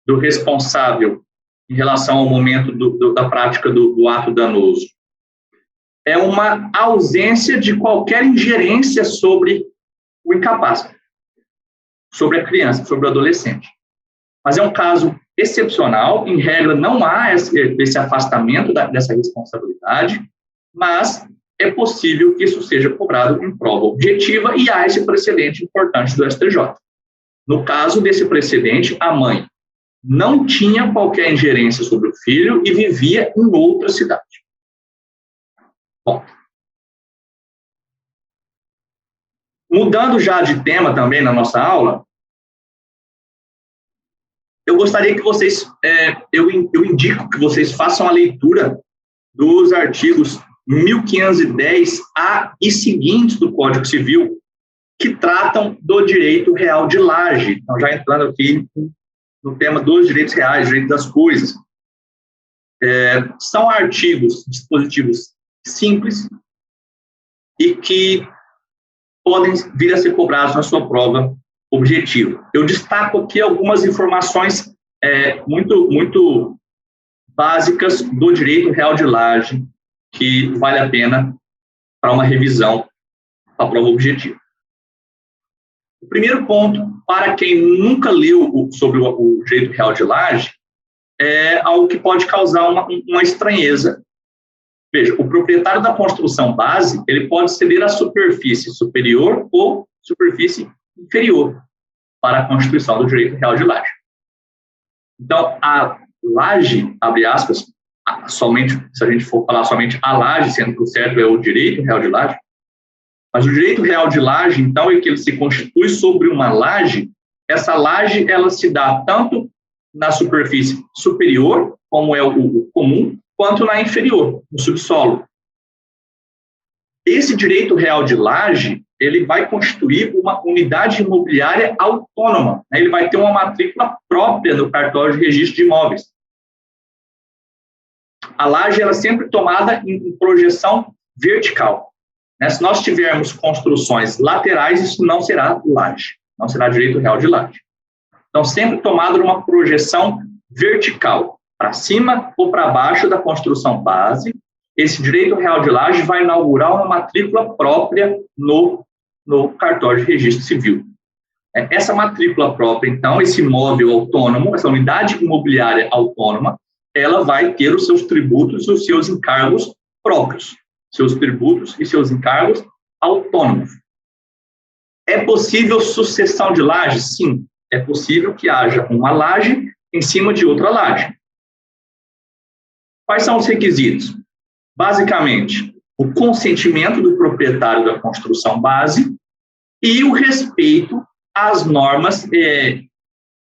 do responsável em relação ao momento da prática do ato danoso. É uma ausência de qualquer ingerência sobre o incapaz, sobre a criança, sobre o adolescente. Mas é um caso excepcional, em regra não há esse afastamento dessa responsabilidade, mas é possível que isso seja cobrado em prova objetiva e há esse precedente importante do STJ. No caso desse precedente, a mãe não tinha qualquer ingerência sobre o filho e vivia em outra cidade. Bom, mudando já de tema também na nossa aula, eu gostaria que vocês, eu indico que vocês façam a leitura dos artigos 1510-A e seguintes do Código Civil, que tratam do direito real de laje. Então, já entrando aqui no tema dos direitos reais, direito das coisas. São artigos, dispositivos simples e que podem vir a ser cobrados na sua prova objetiva. Eu destaco aqui algumas informações muito básicas do direito real de laje que vale a pena para uma revisão da prova objetiva. O primeiro ponto, para quem nunca leu sobre o direito real de laje, é algo que pode causar uma estranheza. Veja, o proprietário da construção base, ele pode ceder a superfície superior ou superfície inferior para a constituição do direito real de laje. Então, a laje, abre aspas, somente, se a gente for falar somente a laje, sendo que o certo é o direito real de laje, mas o direito real de laje, então, é que ele se constitui sobre uma laje. Essa laje, ela se dá tanto na superfície superior, como é o comum, quanto na inferior, no subsolo. Esse direito real de laje, ele vai constituir uma unidade imobiliária autônoma, né? Ele vai ter uma matrícula própria no cartório de registro de imóveis. A laje, ela é sempre tomada em projeção vertical, né? Se nós tivermos construções laterais, isso não será laje, não será direito real de laje. Então, sempre tomado numa projeção vertical, para cima ou para baixo da construção base, esse direito real de laje vai inaugurar uma matrícula própria no cartório de registro civil. Essa matrícula própria, então, esse imóvel autônomo, essa unidade imobiliária autônoma, ela vai ter os seus tributos e os seus encargos próprios, seus tributos e seus encargos autônomos. É possível sucessão de lajes? Sim, é possível que haja uma laje em cima de outra laje. Quais são os requisitos? Basicamente, o consentimento do proprietário da construção base e o respeito às normas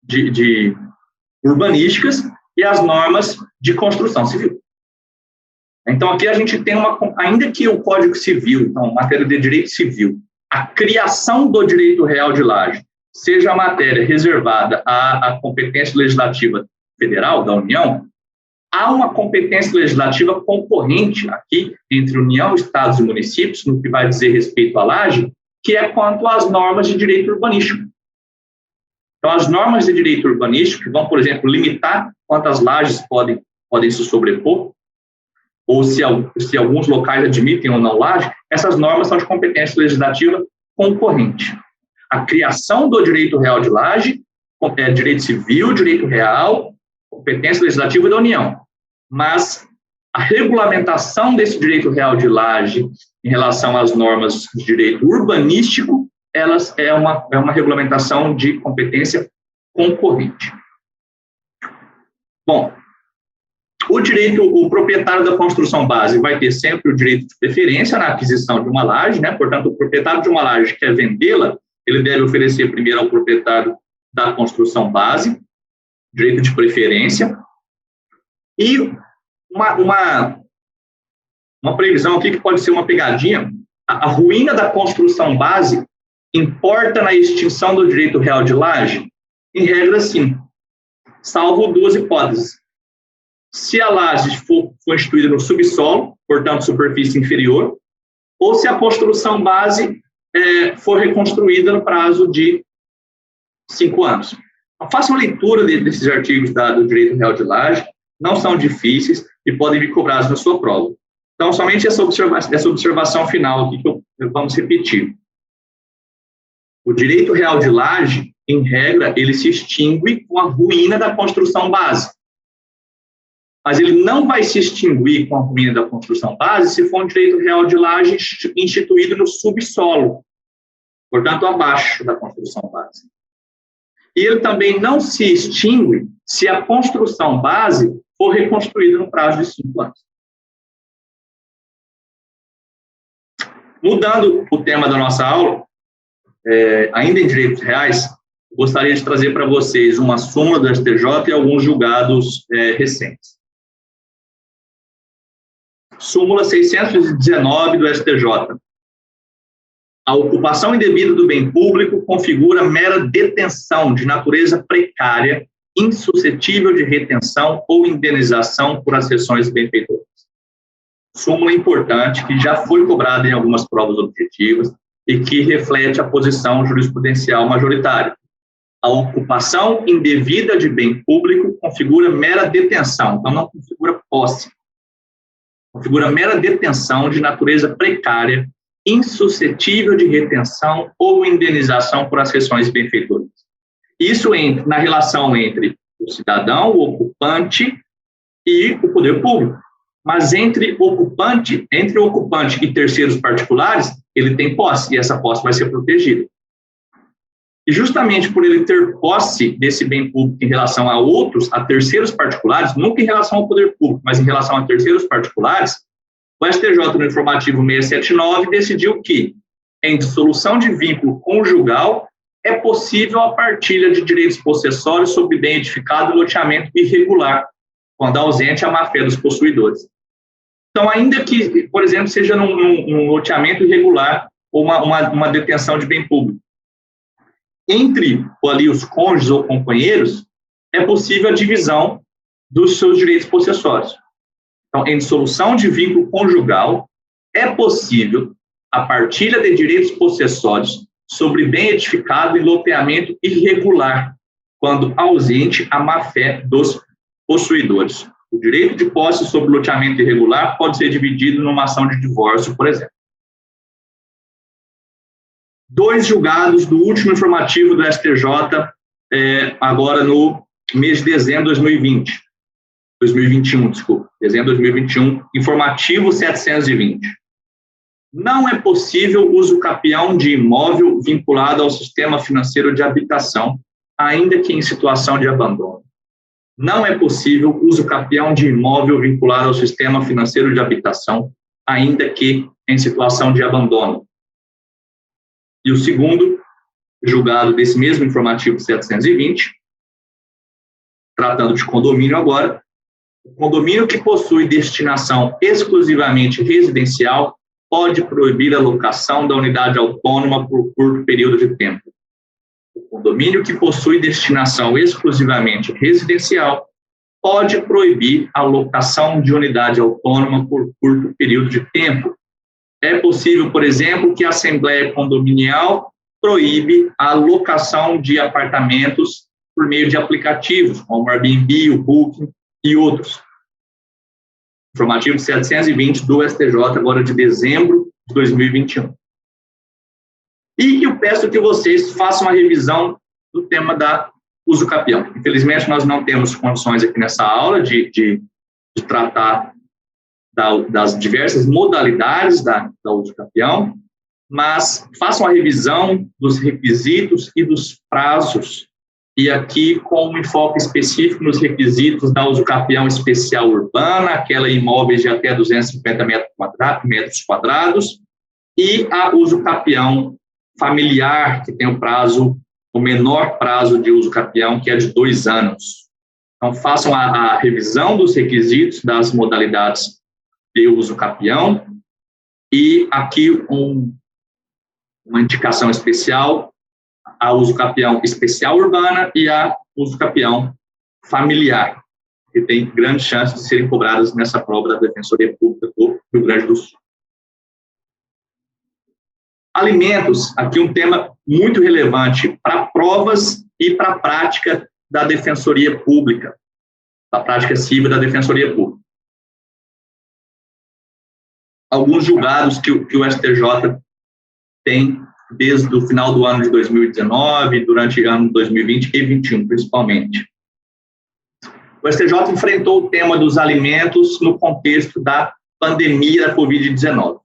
de urbanísticas e às normas de construção civil. Então, aqui a gente tem ainda que o Código Civil, então, matéria de direito civil, a criação do direito real de laje seja a matéria reservada à competência legislativa federal, da União, há uma competência legislativa concorrente aqui entre União, Estados e municípios, no que vai dizer respeito à laje, que é quanto às normas de direito urbanístico. Então, as normas de direito urbanístico vão, por exemplo, limitar quantas lajes podem se sobrepor, ou se alguns locais admitem ou não laje, essas normas são de competência legislativa concorrente. A criação do direito real de laje é direito civil, direito real, competência legislativa da União. Mas a regulamentação desse direito real de laje em relação às normas de direito urbanístico, elas é uma regulamentação de competência concorrente. Bom, o proprietário da construção base vai ter sempre o direito de preferência na aquisição de uma laje, né? Portanto, o proprietário de uma laje quer vendê-la, ele deve oferecer primeiro ao proprietário da construção base, direito de preferência, e uma previsão aqui que pode ser uma pegadinha: a ruína da construção base importa na extinção do direito real de laje? Em regra, sim, salvo duas hipóteses. Se a laje for instituída no subsolo, portanto, superfície inferior, ou se a construção base for reconstruída no prazo de 5 anos. Faça uma leitura desses artigos do direito real de laje, não são difíceis e podem vir cobrados na sua prova. Então, somente essa observação final aqui que vamos repetir. O direito real de laje, em regra, ele se extingue com a ruína da construção base. Mas ele não vai se extinguir com a ruína da construção base se for um direito real de laje instituído no subsolo, portanto, abaixo da construção base. E ele também não se extingue se a construção base for reconstruída no prazo de 5 anos. Mudando o tema da nossa aula, ainda em direitos reais, gostaria de trazer para vocês uma súmula do STJ e alguns julgados recentes. Súmula 619 do STJ. A ocupação indevida do bem público configura mera detenção de natureza precária, insuscetível de retenção ou indenização por acessões benfeitoras. Súmula importante que já foi cobrada em algumas provas objetivas e que reflete a posição jurisprudencial majoritária. A ocupação indevida de bem público configura mera detenção, então não configura posse. Configura mera detenção de natureza precária, insuscetível de retenção ou indenização por acessões benfeitoras. Isso na relação entre o cidadão, o ocupante e o poder público. Mas entre o ocupante e terceiros particulares, ele tem posse, e essa posse vai ser protegida. E justamente por ele ter posse desse bem público em relação a terceiros particulares, nunca em relação ao poder público, mas em relação a terceiros particulares, o STJ, no informativo 679, decidiu que, em dissolução de vínculo conjugal, é possível a partilha de direitos possessórios sobre bem edificado e loteamento irregular, quando ausente a má-fé dos possuidores. Então, ainda que, por exemplo, seja num loteamento irregular ou uma detenção de bem público, entre ali os cônjuges ou companheiros, é possível a divisão dos seus direitos possessórios. Então, em dissolução de vínculo conjugal, é possível a partilha de direitos possessórios sobre bem edificado e loteamento irregular, quando ausente a má-fé dos possuidores. O direito de posse sobre loteamento irregular pode ser dividido numa ação de divórcio, por exemplo. 2 julgados do último informativo do STJ, agora no mês de dezembro de 2021, dezembro de 2021, informativo 720. Não é possível uso capião de imóvel vinculado ao sistema financeiro de habitação, ainda que em situação de abandono. Não é possível uso capião de imóvel vinculado ao sistema financeiro de habitação, ainda que em situação de abandono. E o segundo julgado desse mesmo informativo 720, tratando de condomínio agora, o condomínio que possui destinação exclusivamente residencial pode proibir a locação da unidade autônoma por curto período de tempo. O condomínio que possui destinação exclusivamente residencial pode proibir a locação de unidade autônoma por curto período de tempo. É possível, por exemplo, que a Assembleia Condominial proíbe a locação de apartamentos por meio de aplicativos, como o Airbnb, o Booking e outros. Informativo 720 do STJ, agora de dezembro de 2021. E eu peço que vocês façam uma revisão do tema da uso capião. Infelizmente, nós não temos condições aqui nessa aula de tratar das diversas modalidades da usucapião, mas façam a revisão dos requisitos e dos prazos, e aqui com um enfoque específico nos requisitos da usucapião especial urbana, aquela em imóveis de até 250 metros quadrados, e a usucapião familiar, que tem o menor prazo de usucapião, que é de 2 anos. Então, façam a revisão dos requisitos das modalidades de usucapião, e aqui uma indicação especial, a usucapião especial urbana e a usucapião familiar, que tem grande chance de serem cobradas nessa prova da Defensoria Pública do Rio Grande do Sul. Alimentos, aqui um tema muito relevante para provas e para a prática da Defensoria Pública, a prática civil da Defensoria Pública. Alguns julgados que o STJ tem desde o final do ano de 2019, durante o ano de 2020 e 2021, principalmente. O STJ enfrentou o tema dos alimentos no contexto da pandemia da Covid-19.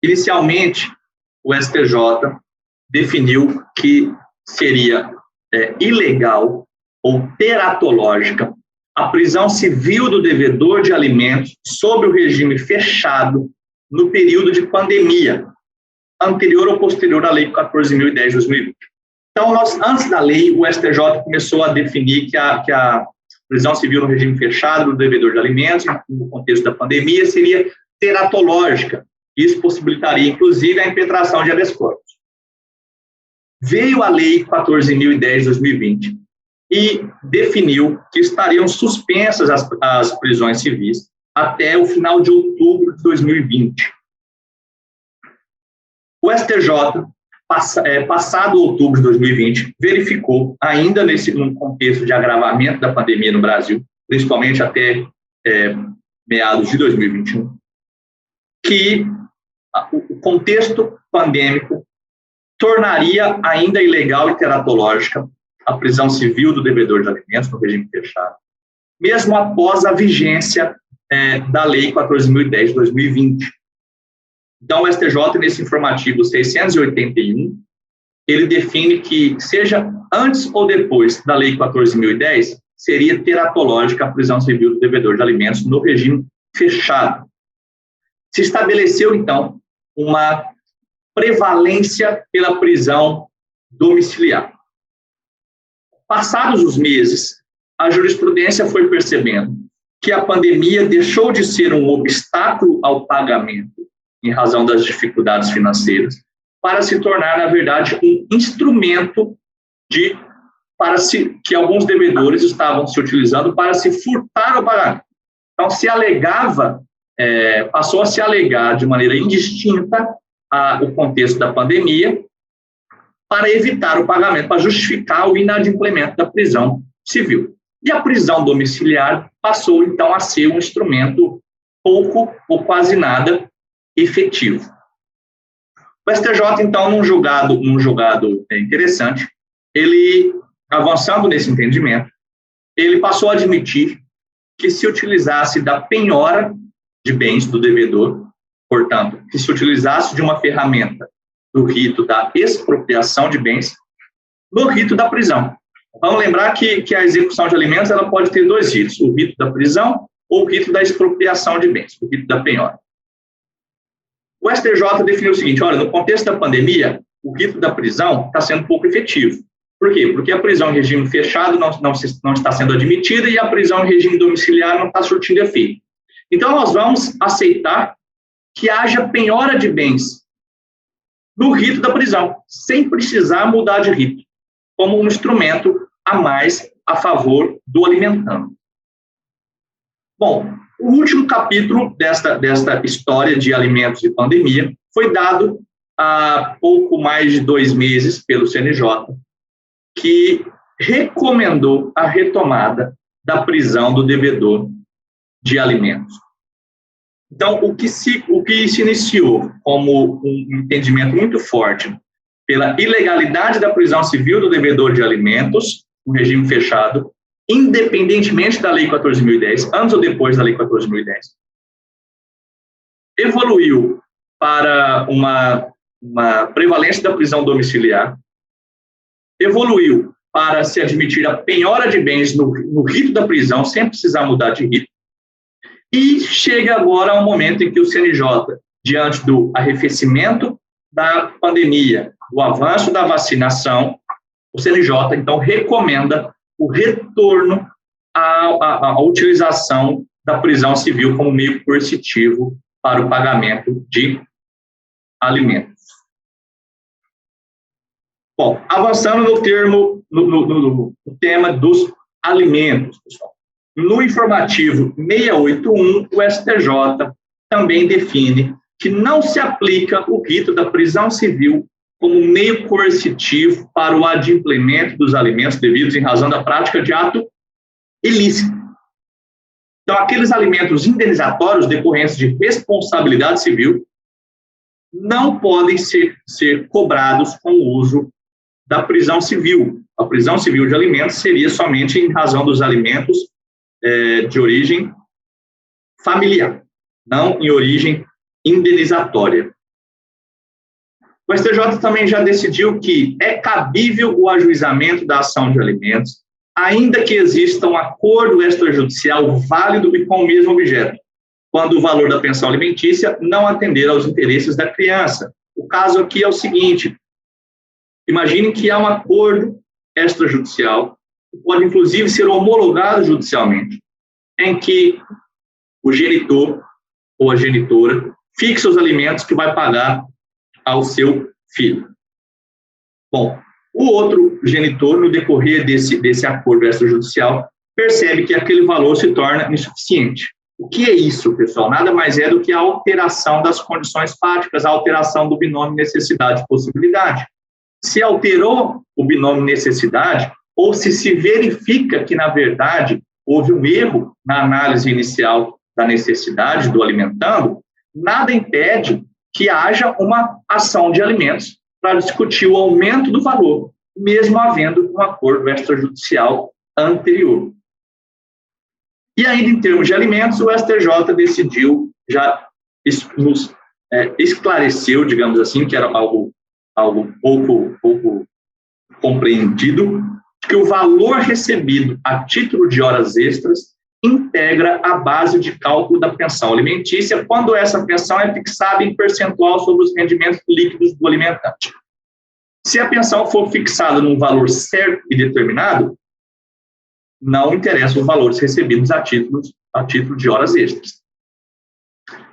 Inicialmente, o STJ definiu que seria ilegal ou teratológica a prisão civil do devedor de alimentos sob o regime fechado no período de pandemia, anterior ou posterior à Lei 14.010 de 2020. Então, antes da lei, o STJ começou a definir que a prisão civil no regime fechado do devedor de alimentos, no contexto da pandemia, seria teratológica. Isso possibilitaria, inclusive, a impetração de habeas corpus. Veio a Lei 14.010 de 2020 e definiu que estariam suspensas as prisões civis até o final de outubro de 2020. O STJ, passado outubro de 2020, verificou, ainda num contexto de agravamento da pandemia no Brasil, principalmente até meados de 2021, que o contexto pandêmico tornaria ainda ilegal e teratológica a prisão civil do devedor de alimentos no regime fechado, mesmo após a vigência da Lei 14.010 de 2020. Então, o STJ, nesse informativo 681, ele define que, seja antes ou depois da Lei 14.010, seria teratológica a prisão civil do devedor de alimentos no regime fechado. Se estabeleceu, então, uma prevalência pela prisão domiciliar. Passados os meses, a jurisprudência foi percebendo que a pandemia deixou de ser um obstáculo ao pagamento em razão das dificuldades financeiras, para se tornar, na verdade, um instrumento que alguns devedores estavam se utilizando para se furtar o pagamento. Então, passou a se alegar de maneira indistinta o contexto da pandemia para evitar o pagamento, para justificar o inadimplemento da prisão civil. E a prisão domiciliar passou, então, a ser um instrumento pouco ou quase nada efetivo. O STJ, então, num julgado interessante, ele, avançando nesse entendimento, ele passou a admitir que se utilizasse da penhora de bens do devedor, portanto, que se utilizasse de uma ferramenta do rito da expropriação de bens no rito da prisão. Vamos lembrar que a execução de alimentos ela pode ter 2 ritos, o rito da prisão ou o rito da expropriação de bens, o rito da penhora. O STJ definiu o seguinte: olha, no contexto da pandemia, o rito da prisão está sendo pouco efetivo. Por quê? Porque a prisão em regime fechado não está sendo admitida e a prisão em regime domiciliar não está surtindo efeito. Então, nós vamos aceitar que haja penhora de bens no rito da prisão, sem precisar mudar de rito, como um instrumento a mais a favor do alimentando. Bom, o último capítulo desta história de alimentos e pandemia foi dado há pouco mais de 2 meses pelo CNJ, que recomendou a retomada da prisão do devedor de alimentos. Então, o que se iniciou como um entendimento muito forte pela ilegalidade da prisão civil do devedor de alimentos, no regime fechado, independentemente da Lei 14.010, antes ou depois da Lei 14.010, evoluiu para uma prevalência da prisão domiciliar, evoluiu para se admitir a penhora de bens no rito da prisão, sem precisar mudar de rito, e chega agora ao momento em que o CNJ, diante do arrefecimento da pandemia, o avanço da vacinação, o CNJ, então, recomenda o retorno à utilização da prisão civil como meio coercitivo para o pagamento de alimentos. Bom, avançando no tema dos alimentos, pessoal. No informativo 681, o STJ também define que não se aplica o rito da prisão civil como meio coercitivo para o adimplemento dos alimentos devidos em razão da prática de ato ilícito. Então, aqueles alimentos indenizatórios decorrentes de responsabilidade civil não podem ser cobrados com o uso da prisão civil. A prisão civil de alimentos seria somente em razão dos alimentos de origem familiar, não em origem indenizatória. O STJ também já decidiu que é cabível o ajuizamento da ação de alimentos, ainda que exista um acordo extrajudicial válido e com o mesmo objeto, quando o valor da pensão alimentícia não atender aos interesses da criança. O caso aqui é o seguinte: imagine que há um acordo extrajudicial, que pode inclusive ser homologado judicialmente, em que o genitor ou a genitora fixa os alimentos que vai pagar ao seu filho. Bom, o outro genitor, no decorrer desse acordo extrajudicial, percebe que aquele valor se torna insuficiente. O que é isso, pessoal? Nada mais é do que a alteração das condições fáticas, a alteração do binômio necessidade-possibilidade. Se alterou o binômio necessidade, ou se verifica que, na verdade, houve um erro na análise inicial da necessidade do alimentando, nada impede que haja uma ação de alimentos para discutir o aumento do valor, mesmo havendo um acordo extrajudicial anterior. E ainda em termos de alimentos, o STJ decidiu, já nos esclareceu, digamos assim, que era algo pouco compreendido, que o valor recebido a título de horas extras integra a base de cálculo da pensão alimentícia quando essa pensão é fixada em percentual sobre os rendimentos líquidos do alimentante. Se a pensão for fixada num valor certo e determinado, não interessa os valores recebidos a título de horas extras.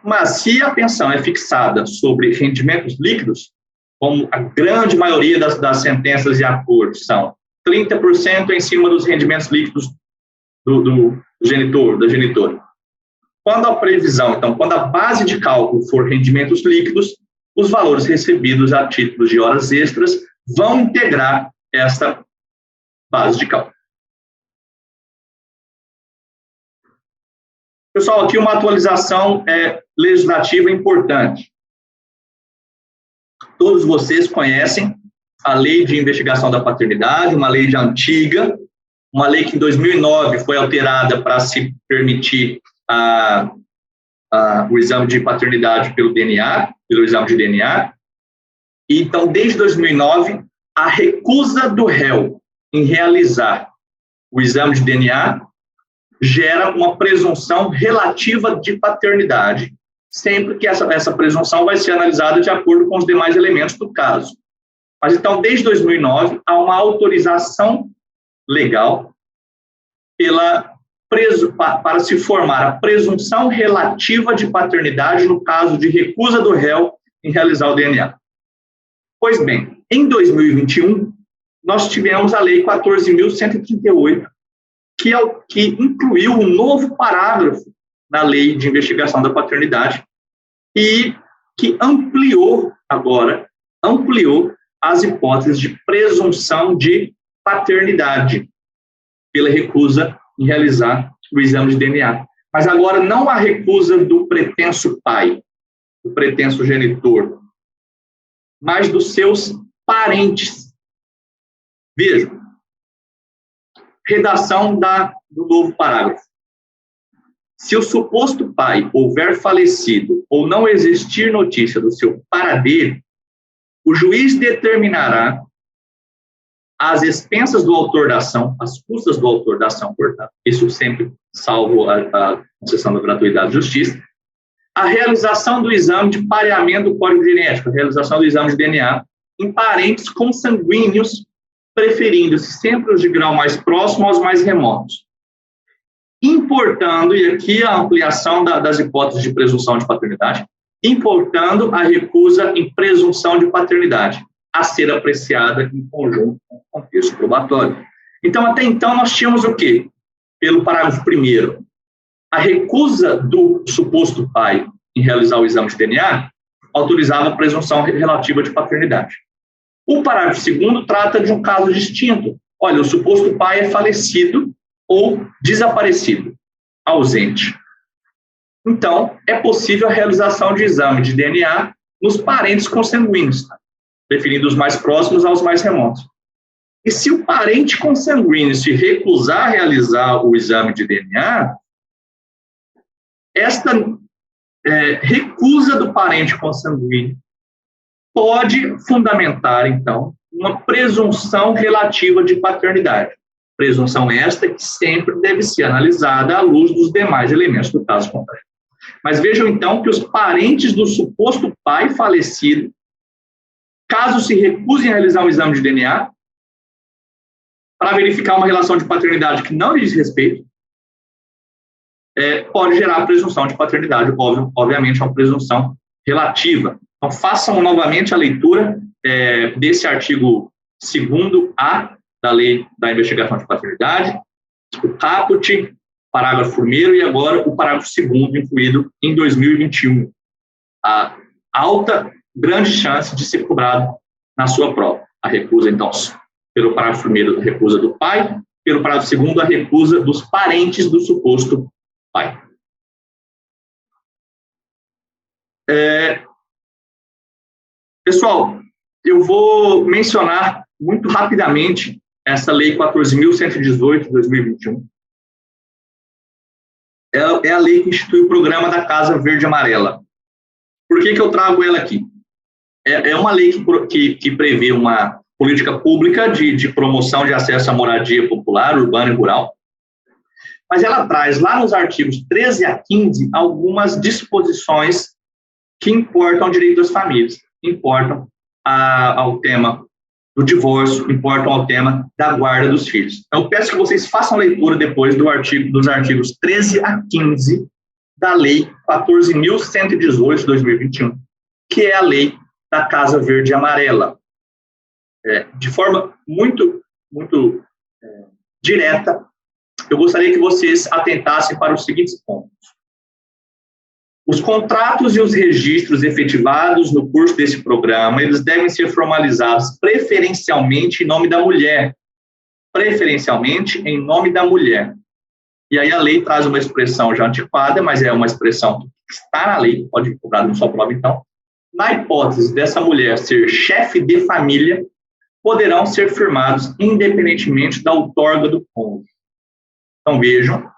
Mas se a pensão é fixada sobre rendimentos líquidos, como a grande maioria das sentenças de acordo são 30% em cima dos rendimentos líquidos do genitor, da genitora. Quando a previsão, então, quando a base de cálculo for rendimentos líquidos, os valores recebidos a título de horas extras vão integrar esta base de cálculo. Pessoal, aqui uma atualização legislativa importante. Todos vocês conhecem a Lei de Investigação da Paternidade, uma lei já antiga, uma lei que em 2009 foi alterada para se permitir o exame de paternidade pelo DNA, pelo exame de DNA. E, então, desde 2009, a recusa do réu em realizar o exame de DNA gera uma presunção relativa de paternidade, sempre que essa presunção vai ser analisada de acordo com os demais elementos do caso. Mas, então, desde 2009, há uma autorização legal para se formar a presunção relativa de paternidade no caso de recusa do réu em realizar o DNA. Pois bem, em 2021, nós tivemos a Lei 14.138, que incluiu um novo parágrafo na Lei de Investigação da Paternidade e que ampliou as hipóteses de presunção de paternidade pela recusa em realizar o exame de DNA. Mas agora não a recusa do pretenso pai, do pretenso genitor, mas dos seus parentes. Vejam, redação do novo parágrafo. Se o suposto pai houver falecido ou não existir notícia do seu paradeiro, o juiz determinará as expensas do autor da ação, as custas do autor da ação, portanto, isso sempre salvo a concessão da gratuidade de justiça, a realização do exame de pareamento do código genético, a realização do exame de DNA em parentes consanguíneos, preferindo-se sempre os de grau mais próximo aos mais remotos. Importando, e aqui a ampliação das hipóteses de presunção de paternidade, importando a recusa em presunção de paternidade, a ser apreciada em conjunto com o contexto probatório. Então, até então, nós tínhamos o quê? Pelo parágrafo 1º, a recusa do suposto pai em realizar o exame de DNA autorizava a presunção relativa de paternidade. O parágrafo 2º trata de um caso distinto. Olha, o suposto pai é falecido ou desaparecido, ausente. Então, é possível a realização de exame de DNA nos parentes consanguíneos, preferindo os mais próximos aos mais remotos. E se o parente consanguíneo se recusar a realizar o exame de DNA, esta recusa do parente consanguíneo pode fundamentar, então, uma presunção relativa de paternidade. Presunção esta que sempre deve ser analisada à luz dos demais elementos do caso contrário. Mas vejam, então, que os parentes do suposto pai falecido, caso se recusem a realizar um exame de DNA, para verificar uma relação de paternidade que não lhe diz respeito, pode gerar a presunção de paternidade, obviamente é uma presunção relativa. Então, façam novamente a leitura desse artigo 2º-A da Lei da Investigação de Paternidade, o caput, parágrafo 1º e agora o parágrafo 2º, incluído em 2021. A alta, grande chance de ser cobrado na sua prova. A recusa, então, pelo parágrafo 1º, a recusa do pai, pelo parágrafo 2º, a recusa dos parentes do suposto pai. Pessoal, eu vou mencionar muito rapidamente essa Lei 14.118 de 2021. É a lei que institui o programa da Casa Verde e Amarela. Por que eu trago ela aqui? É uma lei que prevê uma política pública de promoção de acesso à moradia popular, urbana e rural, mas ela traz lá nos artigos 13 a 15 algumas disposições que importam ao direito das famílias, importam ao tema do divórcio, importam ao tema da guarda dos filhos. Então, eu peço que vocês façam leitura depois dos artigos 13 a 15 da Lei 14.118 de 2021, que é a Lei da Casa Verde e Amarela. De forma muito direta, eu gostaria que vocês atentassem para os seguintes pontos. Os contratos e os registros efetivados no curso desse programa, eles devem ser formalizados preferencialmente em nome da mulher. Preferencialmente em nome da mulher. E aí a lei traz uma expressão já antiquada, mas é uma expressão que está na lei, pode vir cobrado na sua prova, então. Na hipótese dessa mulher ser chefe de família, poderão ser firmados independentemente da outorga do cônjuge. Então, vejam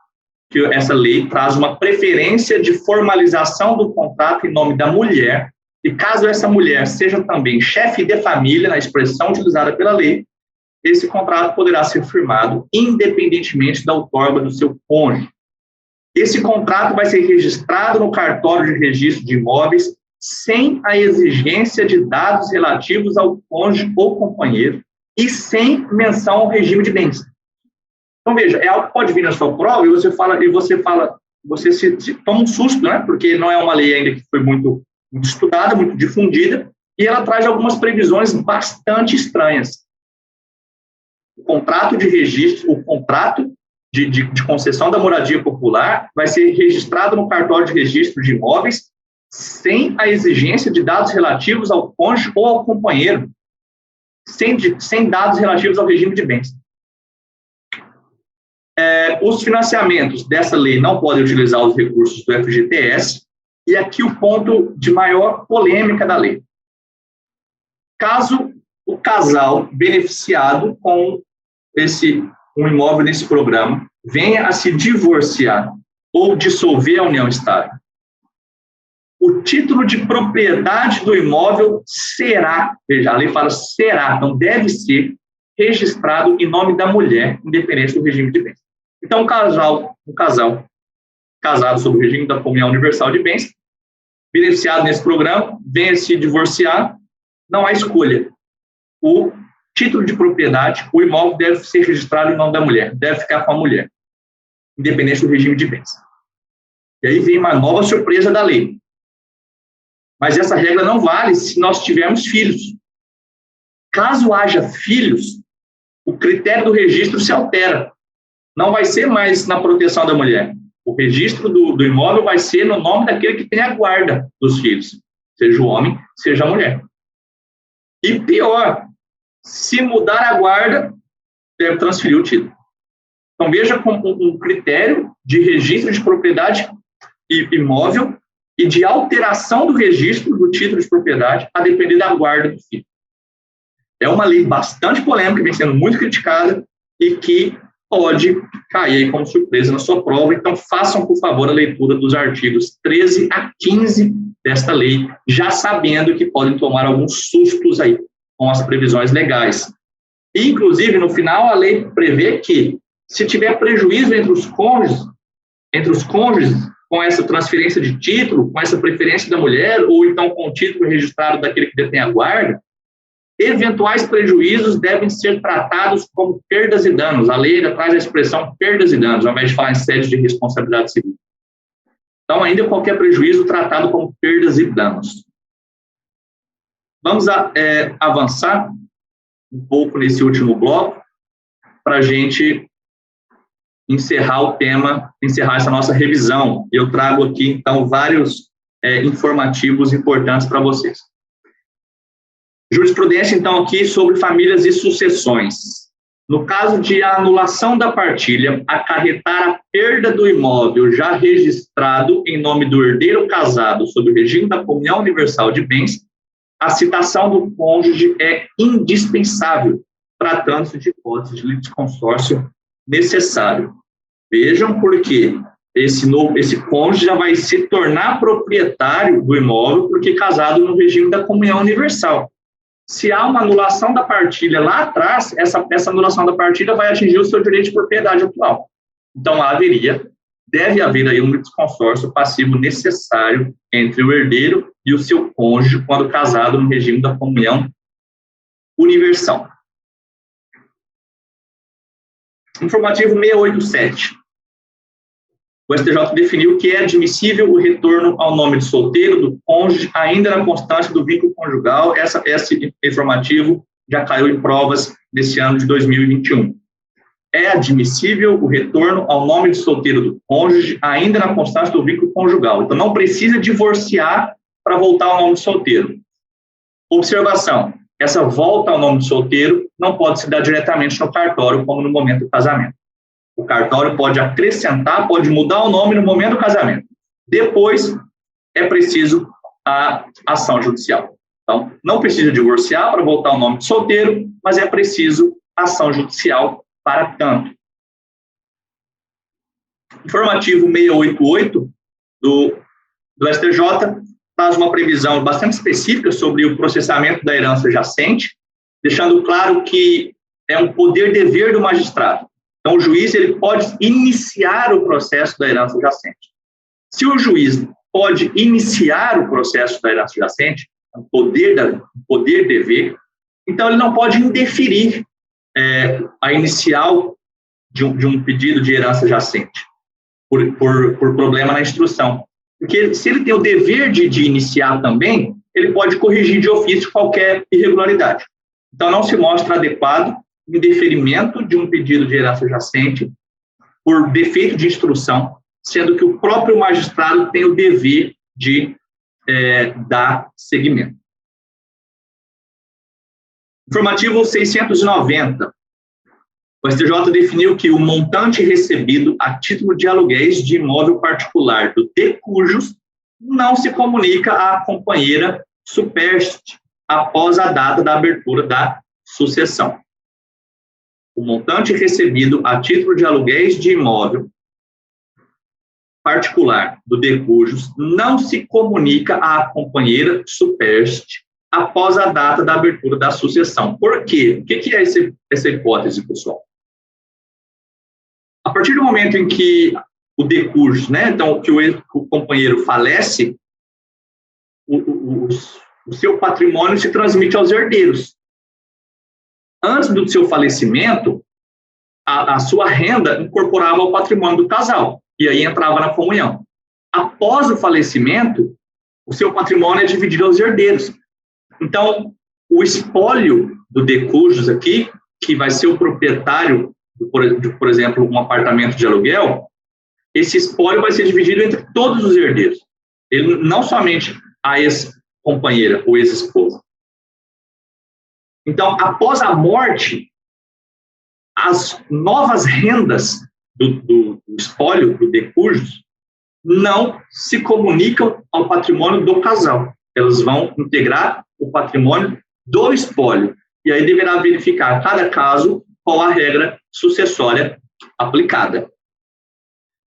que essa lei traz uma preferência de formalização do contrato em nome da mulher, e caso essa mulher seja também chefe de família, na expressão utilizada pela lei, esse contrato poderá ser firmado independentemente da outorga do seu cônjuge. Esse contrato vai ser registrado no cartório de registro de imóveis sem a exigência de dados relativos ao cônjuge ou companheiro e sem menção ao regime de bens. Então, veja, é algo que pode vir na sua prova e você se toma um susto, né? Porque não é uma lei ainda que foi muito estudada, muito difundida, e ela traz algumas previsões bastante estranhas. O contrato de registro, o contrato de concessão da moradia popular vai ser registrado no cartório de registro de imóveis sem a exigência de dados relativos ao cônjuge ou ao companheiro, sem dados relativos ao regime de bens. Os financiamentos dessa lei não podem utilizar os recursos do FGTS, e aqui o ponto de maior polêmica da lei. Caso o casal beneficiado com um imóvel nesse programa venha a se divorciar ou dissolver a união estável, o título de propriedade do imóvel será, veja, a lei fala será, não deve ser registrado em nome da mulher, independente do regime de bens. Então, um casal casado sob o regime da comunhão universal de bens, beneficiado nesse programa, venha se divorciar, não há escolha. O título de propriedade, o imóvel deve ser registrado em nome da mulher, deve ficar com a mulher, independente do regime de bens. E aí vem uma nova surpresa da lei. Mas essa regra não vale se nós tivermos filhos. Caso haja filhos, o critério do registro se altera. Não vai ser mais na proteção da mulher. O registro do imóvel vai ser no nome daquele que tem a guarda dos filhos, seja o homem, seja a mulher. E pior, se mudar a guarda, deve transferir o título. Então, veja como um critério de registro de propriedade imóvel e de alteração do registro do título de propriedade a depender da guarda do filho. É uma lei bastante polêmica, vem sendo muito criticada e que pode cair aí como surpresa na sua prova. Então, façam, por favor, a leitura dos artigos 13 a 15 desta lei, já sabendo que podem tomar alguns sustos aí com as previsões legais. E, inclusive, no final, a lei prevê que, se tiver prejuízo entre os cônjuges, com essa transferência de título, com essa preferência da mulher, ou então com o título registrado daquele que detém a guarda, eventuais prejuízos devem ser tratados como perdas e danos. A lei ainda traz a expressão perdas e danos, ao invés de falar em sede de responsabilidade civil. Então, ainda qualquer prejuízo tratado como perdas e danos. Vamos avançar um pouco nesse último bloco para a gente encerrar o tema, encerrar essa nossa revisão. Eu trago aqui, então, vários informativos importantes para vocês. Jurisprudência, então, aqui sobre famílias e sucessões. No caso de anulação da partilha acarretar a perda do imóvel já registrado em nome do herdeiro casado sob o regime da comunhão universal de bens, a citação do cônjuge é indispensável, tratando-se de hipótese de litisconsórcio necessário. Vejam por quê. Esse cônjuge já vai se tornar proprietário do imóvel porque casado no regime da comunhão universal. Se há uma anulação da partilha lá atrás, essa anulação da partilha vai atingir o seu direito de propriedade atual. Então, deve haver aí um litisconsórcio passivo necessário entre o herdeiro e o seu cônjuge quando casado no regime da comunhão universal. Informativo 687. O STJ definiu que é admissível o retorno ao nome de solteiro do cônjuge ainda na constância do vínculo conjugal. Esse informativo já caiu em provas nesse ano de 2021. É admissível o retorno ao nome de solteiro do cônjuge ainda na constância do vínculo conjugal. Então, não precisa divorciar para voltar ao nome de solteiro. Observação: essa volta ao nome de solteiro não pode se dar diretamente no cartório, como no momento do casamento. O cartório pode acrescentar, pode mudar o nome no momento do casamento. Depois, é preciso a ação judicial. Então, não precisa divorciar para voltar ao nome de solteiro, mas é preciso ação judicial para tanto. Informativo 688 do STJ faz uma previsão bastante específica sobre o processamento da herança jacente, deixando claro que é um poder-dever do magistrado. Então, o juiz ele pode iniciar o processo da herança jacente. Se o juiz pode iniciar o processo da herança jacente, o poder-dever, então ele não pode indeferir a inicial de um pedido de herança jacente por problema na instrução. Porque se ele tem o dever de iniciar também, ele pode corrigir de ofício qualquer irregularidade. Então, não se mostra adequado o indeferimento de um pedido de herança jacente por defeito de instrução, sendo que o próprio magistrado tem o dever de dar seguimento. Informativo 690. O STJ definiu que o montante recebido a título de aluguéis de imóvel particular do de cujos não se comunica à companheira supérstite após a data da abertura da sucessão. O montante recebido a título de aluguéis de imóvel particular do de cujus não se comunica à companheira supérstite após a data da abertura da sucessão. Por quê? O que é essa hipótese, pessoal? A partir do momento em que o de cujus, né, então, que o companheiro falece, o seu patrimônio se transmite aos herdeiros. Antes do seu falecimento, a sua renda incorporava ao patrimônio do casal, e aí entrava na comunhão. Após o falecimento, o seu patrimônio é dividido aos herdeiros. Então, o espólio do de cujus aqui, que vai ser o proprietário, por exemplo, um apartamento de aluguel, esse espólio vai ser dividido entre todos os herdeiros. Ele, não somente a ex-companheira ou ex-esposa. Então, após a morte, as novas rendas do espólio, do de cujus, não se comunicam ao patrimônio do casal. Elas vão integrar o patrimônio do espólio. E aí deverá verificar, cada caso, qual a regra sucessória aplicada.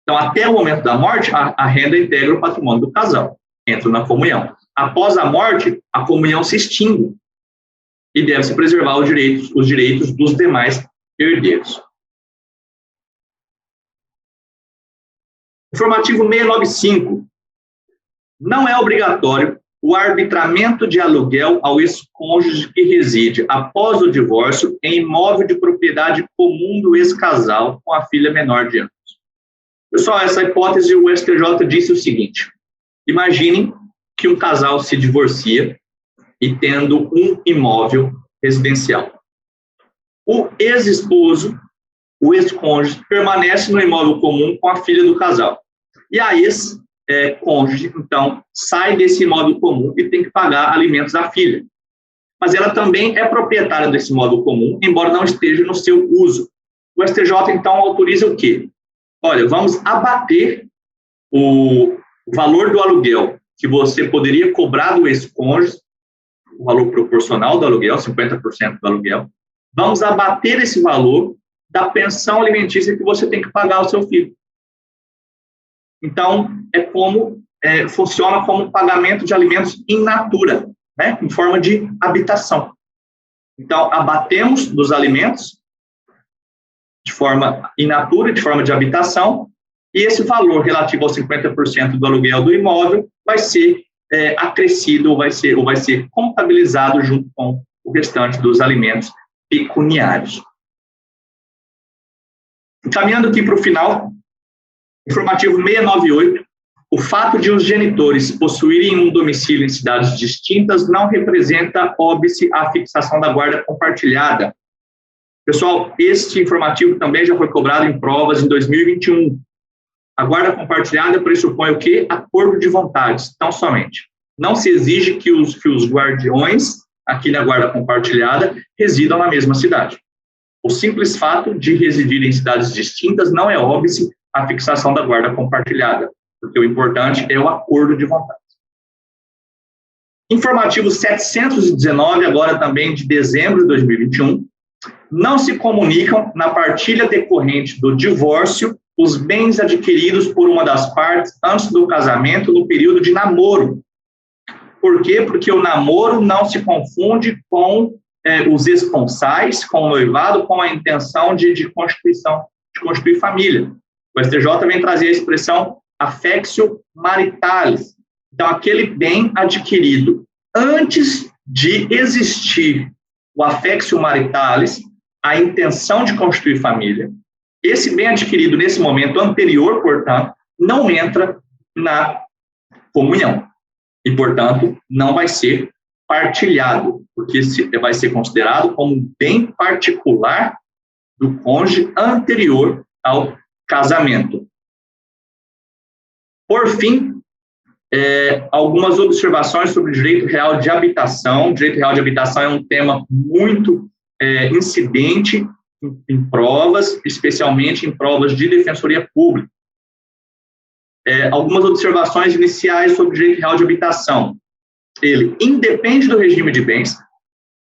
Então, até o momento da morte, a renda integra o patrimônio do casal, entra na comunhão. Após a morte, a comunhão se extingue e deve-se preservar os direitos dos demais herdeiros. Informativo 695. Não é obrigatório o arbitramento de aluguel ao ex-cônjuge que reside, após o divórcio, em imóvel de propriedade comum do ex-casal com a filha menor de anos. Pessoal, essa hipótese, o STJ disse o seguinte: imaginem que um casal se divorcia e tendo um imóvel residencial. O ex-esposo, o ex-cônjuge, permanece no imóvel comum com a filha do casal. E a ex-cônjuge, então, sai desse imóvel comum e tem que pagar alimentos à filha. Mas ela também é proprietária desse imóvel comum, embora não esteja no seu uso. O STJ, então, autoriza o quê? Olha, vamos abater o valor do aluguel que você poderia cobrar do ex-cônjuge, o valor proporcional do aluguel, 50% do aluguel. Vamos abater esse valor da pensão alimentícia que você tem que pagar ao seu filho. Então, funciona como pagamento de alimentos in natura, né, em forma de habitação. Então, abatemos dos alimentos de forma in natura, de forma de habitação, e esse valor relativo aos 50% do aluguel do imóvel vai ser acrescido ou vai ser contabilizado junto com o restante dos alimentos pecuniários. Encaminhando aqui para o final, informativo 698, o fato de os genitores possuírem um domicílio em cidades distintas não representa óbice à fixação da guarda compartilhada. Pessoal, este informativo também já foi cobrado em provas em 2021. A guarda compartilhada pressupõe o quê? Acordo de vontades, tão somente. Não se exige que os guardiões, aqui na guarda compartilhada, residam na mesma cidade. O simples fato de residir em cidades distintas não é óbice à fixação da guarda compartilhada, porque o importante é o acordo de vontades. Informativo 719, agora também de dezembro de 2021, não se comunicam na partilha decorrente do divórcio os bens adquiridos por uma das partes antes do casamento no período de namoro. Por quê? Porque o namoro não se confunde com os esponsais, com o noivado, com a intenção de constituir família. O STJ vem trazer a expressão affectio maritalis. Então, aquele bem adquirido antes de existir o affectio maritalis, a intenção de constituir família, esse bem adquirido nesse momento anterior, portanto, não entra na comunhão. E, portanto, não vai ser partilhado, porque vai ser considerado como um bem particular do cônjuge anterior ao casamento. Por fim, algumas observações sobre o direito real de habitação. O direito real de habitação é um tema muito incidente em provas, especialmente em provas de defensoria pública. Algumas observações iniciais sobre o direito real de habitação. Ele independe do regime de bens,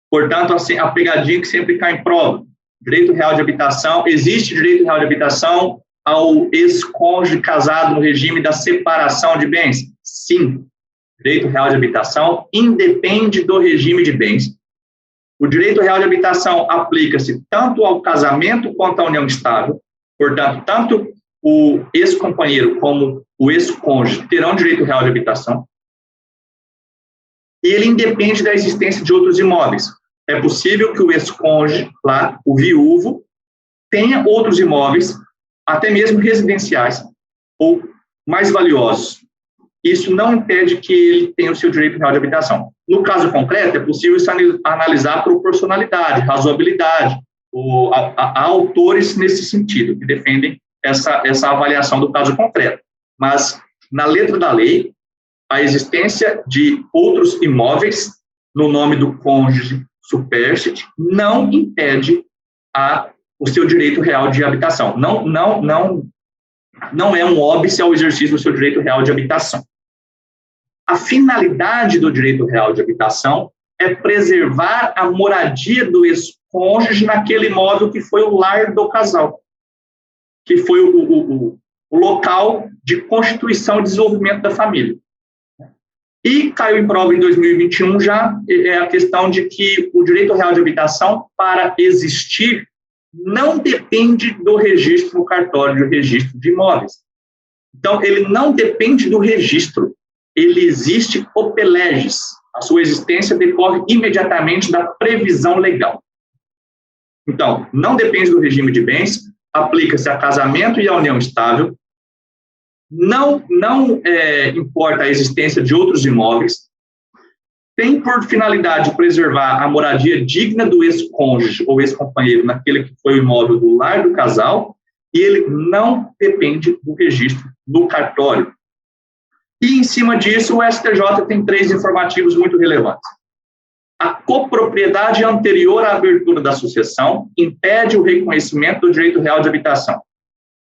portanto, assim, a pegadinha que sempre cai em prova. Direito real de habitação, existe direito real de habitação ao ex-cônjuge casado no regime da separação de bens? Sim. O direito real de habitação independe do regime de bens. O direito real de habitação aplica-se tanto ao casamento quanto à união estável. Portanto, tanto o ex-companheiro como o ex-cônjuge terão direito real de habitação. E ele independe da existência de outros imóveis. É possível que o ex-cônjuge, lá, o viúvo, tenha outros imóveis, até mesmo residenciais, ou mais valiosos. Isso não impede que ele tenha o seu direito real de habitação. No caso concreto, é possível analisar a proporcionalidade, razoabilidade. Há autores nesse sentido, que defendem essa avaliação do caso concreto. Mas, na letra da lei, a existência de outros imóveis no nome do cônjuge supérstite não impede o seu direito real de habitação. Não é um óbice ao exercício do seu direito real de habitação. A finalidade do direito real de habitação é preservar a moradia do ex-cônjuge naquele imóvel que foi o lar do casal, que foi o local de constituição e desenvolvimento da família. E caiu em prova em 2021 já a questão de que o direito real de habitação, para existir, não depende do registro no cartório de registro de imóveis. Então, ele não depende do registro. Ele existe ope legis. A sua existência decorre imediatamente da previsão legal. Então, não depende do regime de bens, aplica-se a casamento e a união estável, não importa a existência de outros imóveis, tem por finalidade preservar a moradia digna do ex-cônjuge ou ex-companheiro naquele que foi o imóvel do lar do casal, e ele não depende do registro do cartório. E, em cima disso, o STJ tem 3 informativos muito relevantes. A copropriedade anterior à abertura da sucessão impede o reconhecimento do direito real de habitação.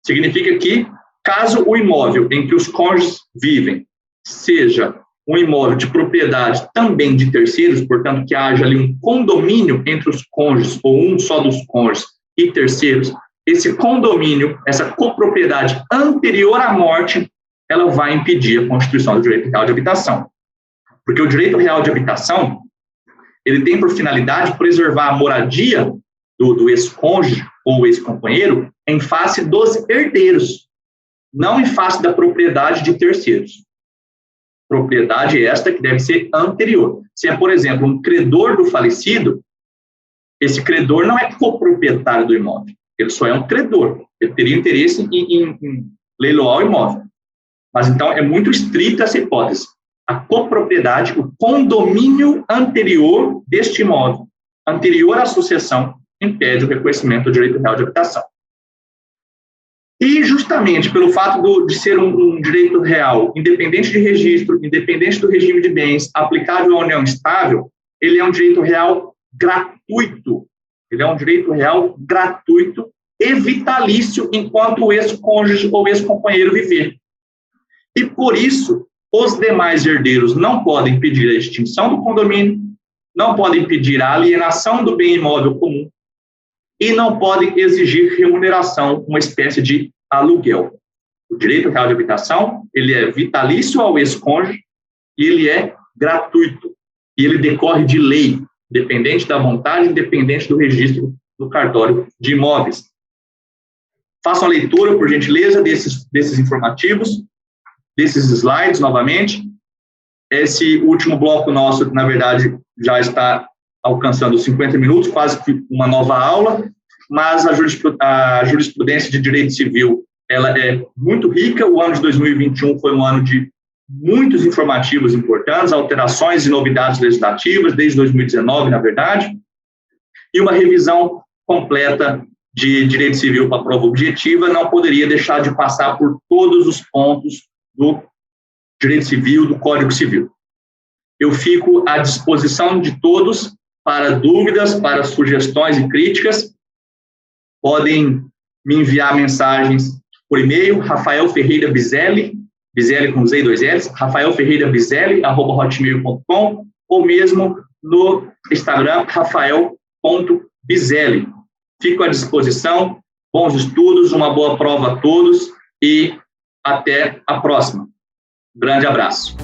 Significa que, caso o imóvel em que os cônjuges vivem seja um imóvel de propriedade também de terceiros, portanto, que haja ali um condomínio entre os cônjuges, ou um só dos cônjuges e terceiros, esse condomínio, essa copropriedade anterior à morte, ela vai impedir a constituição do direito real de habitação. Porque o direito real de habitação, ele tem por finalidade preservar a moradia do ex-cônjuge ou ex-companheiro em face dos herdeiros, não em face da propriedade de terceiros. Propriedade esta que deve ser anterior. Se é, por exemplo, um credor do falecido, esse credor não é coproprietário do imóvel, ele só é um credor, ele teria interesse em leiloar o imóvel. Mas, então, é muito estrita essa hipótese. A copropriedade, o condomínio anterior deste imóvel, anterior à sucessão, impede o reconhecimento do direito real de habitação. E, justamente pelo fato de ser um direito real, independente de registro, independente do regime de bens, aplicável à união estável, ele é um direito real gratuito. Ele é um direito real gratuito e vitalício enquanto o ex-cônjuge ou ex-companheiro viver. E, por isso, os demais herdeiros não podem pedir a extinção do condomínio, não podem pedir a alienação do bem imóvel comum e não podem exigir remuneração, uma espécie de aluguel. O direito real de habitação, ele é vitalício ao ex-cônjuge e ele é gratuito. E ele decorre de lei, independente da vontade, independente do registro do cartório de imóveis. Façam a leitura, por gentileza, desses informativos, desses slides, novamente. Esse último bloco nosso, na verdade, já está alcançando 50 minutos, quase que uma nova aula, mas a jurisprudência de direito civil, ela é muito rica. O ano de 2021 foi um ano de muitos informativos importantes, alterações e novidades legislativas, desde 2019, na verdade, e uma revisão completa de direito civil para a prova objetiva não poderia deixar de passar por todos os pontos do direito civil, do Código Civil. Eu fico à disposição de todos para dúvidas, para sugestões e críticas. Podem me enviar mensagens por e-mail, Rafael Ferreira Bizelli, Bizelli com Z e 2 L's, rafaelferreirabizelli@hotmail.com, ou mesmo no Instagram, rafael.bizelli. Fico à disposição. bons estudos, uma boa prova a todos e até a próxima. Grande abraço.